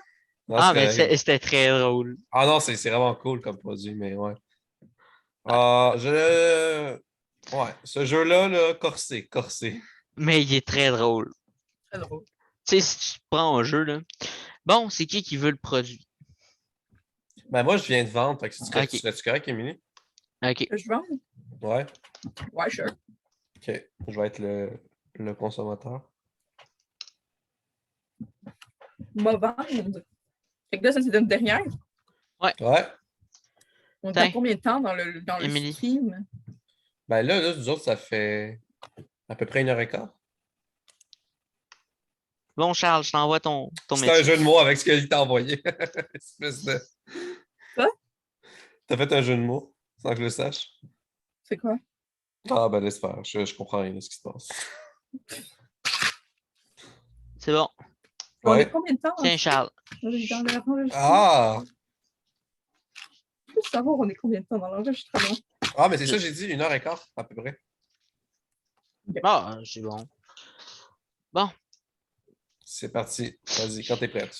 Non, c'est Ah, mais correct. c'était très drôle. Ah non, c'est vraiment cool comme produit, mais ouais. Ah, Ouais, ce jeu-là, là, corsé, corsé. Mais il est très drôle. Très drôle. Tu sais, si tu prends un jeu, là. Bon, c'est qui veut le produit? Ben moi, je viens de vendre, fait que Ok, serais-tu correct, Émilie? ok. Je vends? Ouais. Ouais, sure. Ok. Je vais être le consommateur. M'a vendre. Fait que là, ça, c'est une dernière. Ouais. On est à Tiens, combien de temps dans le Émilie. stream? Ben là, nous autres, ça fait à peu près 1h15. Bon, Charles, je t'envoie ton C'est un métier. jeu de mots avec ce qu'il t'a envoyé. Espèce de... Quoi? T'as fait un jeu de mots, sans que je le sache. C'est quoi? Ah ben laisse faire, je comprends rien de ce qui se passe. C'est bon. On est Ouais. combien de temps? Tiens, Charles. Dans l'enregistrement? Ah! Je veux savoir, on est combien de temps dans l'enregistrement? Ah, mais c'est ça, j'ai dit 1h15 à peu près. Ah, c'est bon. Bon, C'est parti. Vas-y, quand t'es prête.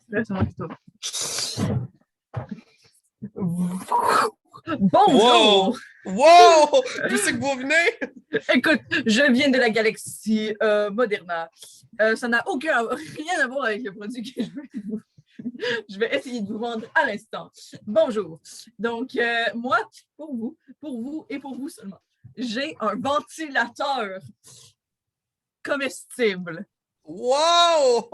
Là, c'est moi qui tourne. Bonjour! Wow! Wow! D'où c'est que vous venez? Écoute, je viens de la galaxie Moderna. Ça n'a rien à voir avec le produit que je vais essayer de vous vendre à l'instant. Bonjour. Donc, moi, pour vous et pour vous seulement, j'ai un ventilateur comestible. Wow!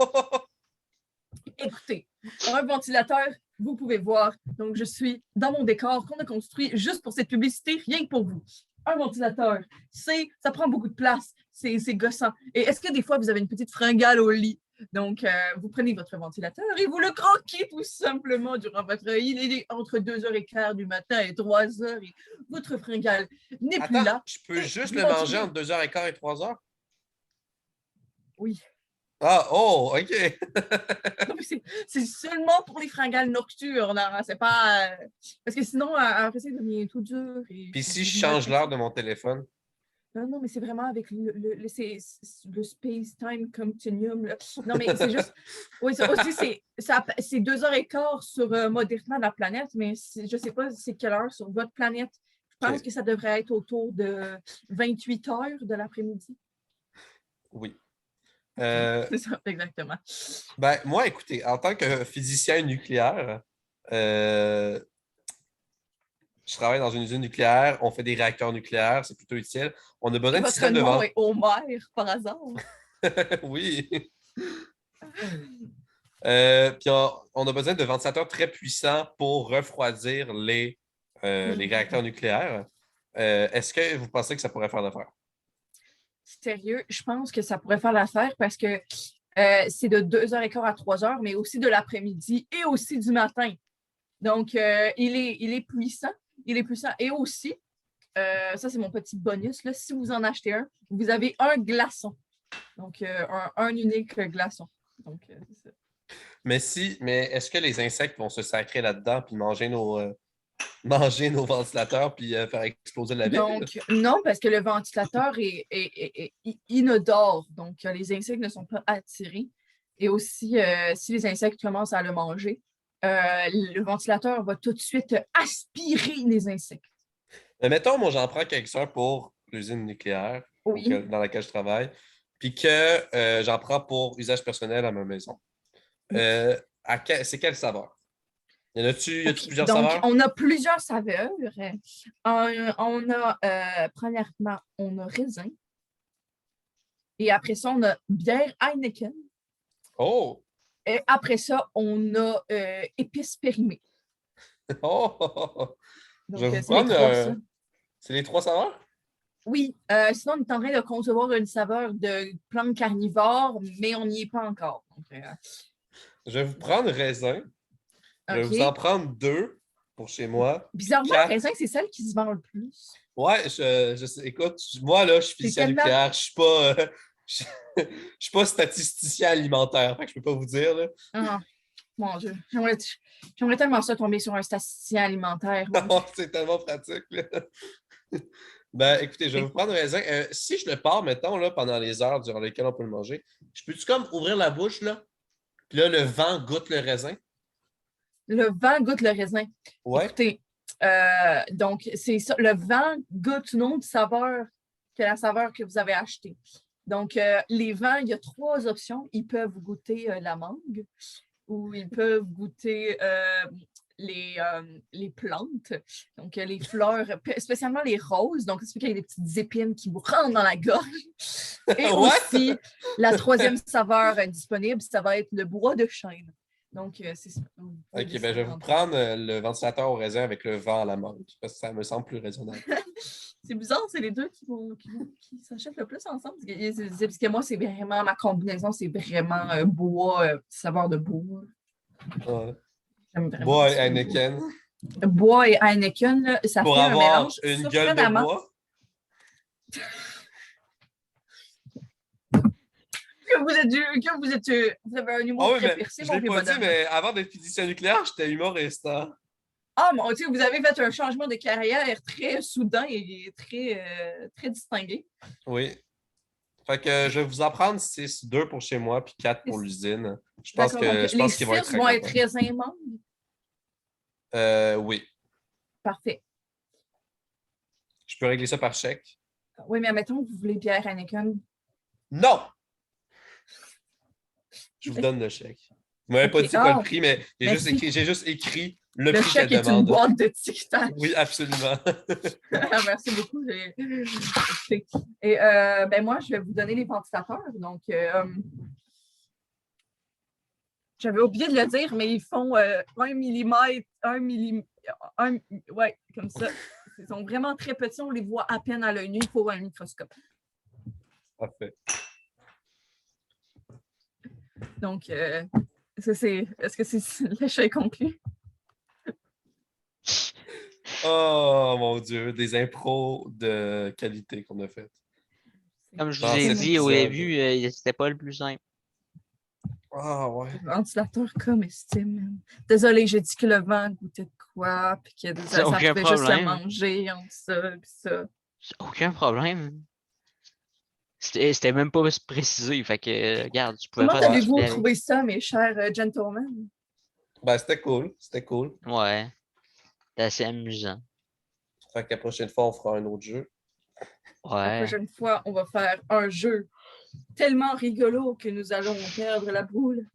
Écoutez, un ventilateur, vous pouvez voir. Donc, je suis dans mon décor qu'on a construit juste pour cette publicité, rien que pour vous. Un ventilateur, ça prend beaucoup de place, c'est gossant. Et est-ce que des fois, vous avez une petite fringale au lit? Donc, vous prenez votre ventilateur et vous le croquez tout simplement durant votre... Il est entre 2h15 du matin et 3h et votre fringale n'est plus Attends, là. je peux Et juste vous le manger continuez. entre 2h15 et 3h? Oui. Ah, oh, OK. C'est seulement pour les fringales nocturnes. Hein? C'est pas. Parce que sinon, après, ça devient tout dur. Et Puis si vous je vous mal change l'heure de passez. mon téléphone? Non, non, mais c'est vraiment avec le space-time continuum. Là. Non, mais c'est juste. Oui, aussi, c'est 2h15 sur Moderna, la planète, mais je ne sais pas c'est quelle heure sur votre planète. Je pense OK. que ça devrait être autour de 28h de l'après-midi. Oui. C'est ça, exactement. Ben, moi, écoutez, en tant que physicien nucléaire, euh, je travaille dans une usine nucléaire, on fait des réacteurs nucléaires, c'est plutôt utile. On a Et besoin de votre systèmes de nom vente. est Homer, par hasard. Oui. Puis on a besoin de ventilateurs très puissants pour refroidir les réacteurs nucléaires. Est-ce que vous pensez que ça pourrait faire l'affaire? Sérieux, je pense que ça pourrait faire l'affaire parce que c'est de 2h15 à 3h, mais aussi de l'après-midi et aussi du matin. Donc, il est puissant. Il est puissant. Et aussi, ça, c'est mon petit bonus. Là, si vous en achetez un, vous avez un glaçon. Donc, un unique glaçon. Donc, c'est ça. Mais est-ce que les insectes vont se sacrer là-dedans puis manger nos ventilateurs puis faire exploser la ville? Donc, non, parce que le ventilateur est inodore. Donc, les insectes ne sont pas attirés. Et aussi, si les insectes commencent à le manger, le ventilateur va tout de suite aspirer les insectes. Mais mettons, moi, j'en prends quelques-uns pour l'usine nucléaire Oui. dans laquelle je travaille, puis que j'en prends pour usage personnel à ma maison. Oui. C'est quelle saveur? Y a-tu OK. plusieurs Donc, saveurs? on a plusieurs saveurs. On a, premièrement, on a raisin. Et après ça, on a bière Heineken. Oh! Et après ça, on a épices périmées. Oh! Je Donc, vais vous c'est les prendre. trois, ça. C'est les 3 saveurs? Oui, sinon, on est en train de concevoir une saveur de plante carnivore, mais on n'y est pas encore. Donc, Je vais vous prendre raisin. Je vais vous en OK. prendre 2. pour chez moi. Bizarrement, 4. raisin, c'est celle qui se vend le plus. Ouais, je sais. Écoute, moi, là, je suis physicien quelle nucléaire. Je suis pas, je suis pas statisticien alimentaire. Fait que je peux pas vous dire, là. Ah, mon Dieu. J'aimerais tellement ça tomber sur un statisticien alimentaire. Mon Dieu. Oh, c'est tellement pratique, là. Ben, écoutez, je vais vous prendre un raisin. Si je le pars, mettons, là, pendant les heures durant lesquelles on peut le manger, je peux-tu comme ouvrir la bouche, là? Puis là, le vent goûte le raisin? Le vent goûte le raisin. Ouais. Écoutez, donc, c'est ça. Le vent goûte une autre saveur que la saveur que vous avez achetée. Donc, les vents, il y a 3 options. Ils peuvent goûter la mangue ou ils peuvent goûter les plantes, donc les fleurs, spécialement les roses. Donc, c'est qu'il y a des petites épines qui vous rentrent dans la gorge. Et aussi, la 3e saveur disponible, ça va être le bois de chêne. Donc, c'est ça. OK, ben je vais vous prendre le ventilateur au raisin avec le vent à la mangue, parce que ça me semble plus raisonnable. C'est bizarre, c'est les deux qui s'achètent le plus ensemble. Parce que moi, c'est vraiment, ma combinaison, c'est vraiment bois, saveur de bois. Ouais. Bois et Heineken. Bois et Heineken, là, ça pour fait un avoir mélange une gueule de bois. Vous avez un humour très percé, je ne l'ai pas dit, mais avant d'être physicien nucléaire, j'étais humoriste. Hein? Ah, mon Dieu, vous avez fait un changement de carrière très soudain et très distingué. Oui. Fait que je vais vous en prendre 6, 2 pour chez moi, puis 4 pour l'usine. Je pense qu'ils vont être très contents. Les 6 vont être raisin mangue? Oui. Parfait. Je peux régler ça par chèque? Oui, mais admettons que vous voulez bière Heineken. Non! Je vous donne le chèque. Vous ne m'avez pas dit quoi le prix, mais j'ai juste écrit le prix qu'elle demande. Le chèque est une boîte de tic-tac. Oui, absolument. Merci beaucoup. Et ben moi, je vais vous donner les ventilateurs. Donc, j'avais oublié de le dire, mais ils font 1 millimètre, 1 millimètre, ouais, comme ça. Ils sont vraiment très petits, on les voit à peine à l'œil nu, il faut un microscope. Parfait. Donc, est-ce que c'est l'achat est conclu? Oh mon Dieu, des impros de qualité qu'on a faites. Comme je vous ai dit au début, c'était pas le plus simple. Ah ouais. Ventilateur comestible. Désolée, j'ai dit que le vent goûtait de quoi, puis que ça pouvait juste le manger entre ça et ça. Aucun problème. C'était même pas précisé, fait que, regarde, tu pouvais Comment avez-vous trouvé ça, mes chers gentlemen? Ben, c'était cool. Ouais. C'était assez amusant. Fait que la prochaine fois, on fera un autre jeu. Ouais. La prochaine fois, on va faire un jeu tellement rigolo que nous allons perdre la boule.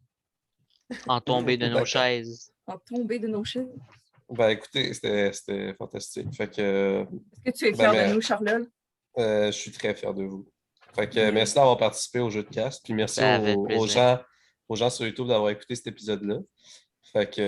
En tomber de nos chaises. En tomber de nos chaises. Ben, écoutez, c'était fantastique. Fait que... Est-ce que tu es fier de nous, Charlotte? Je suis très fier de vous. Fait que merci d'avoir participé au jeu de cast. Puis merci aux gens sur YouTube d'avoir écouté cet épisode-là. Fait que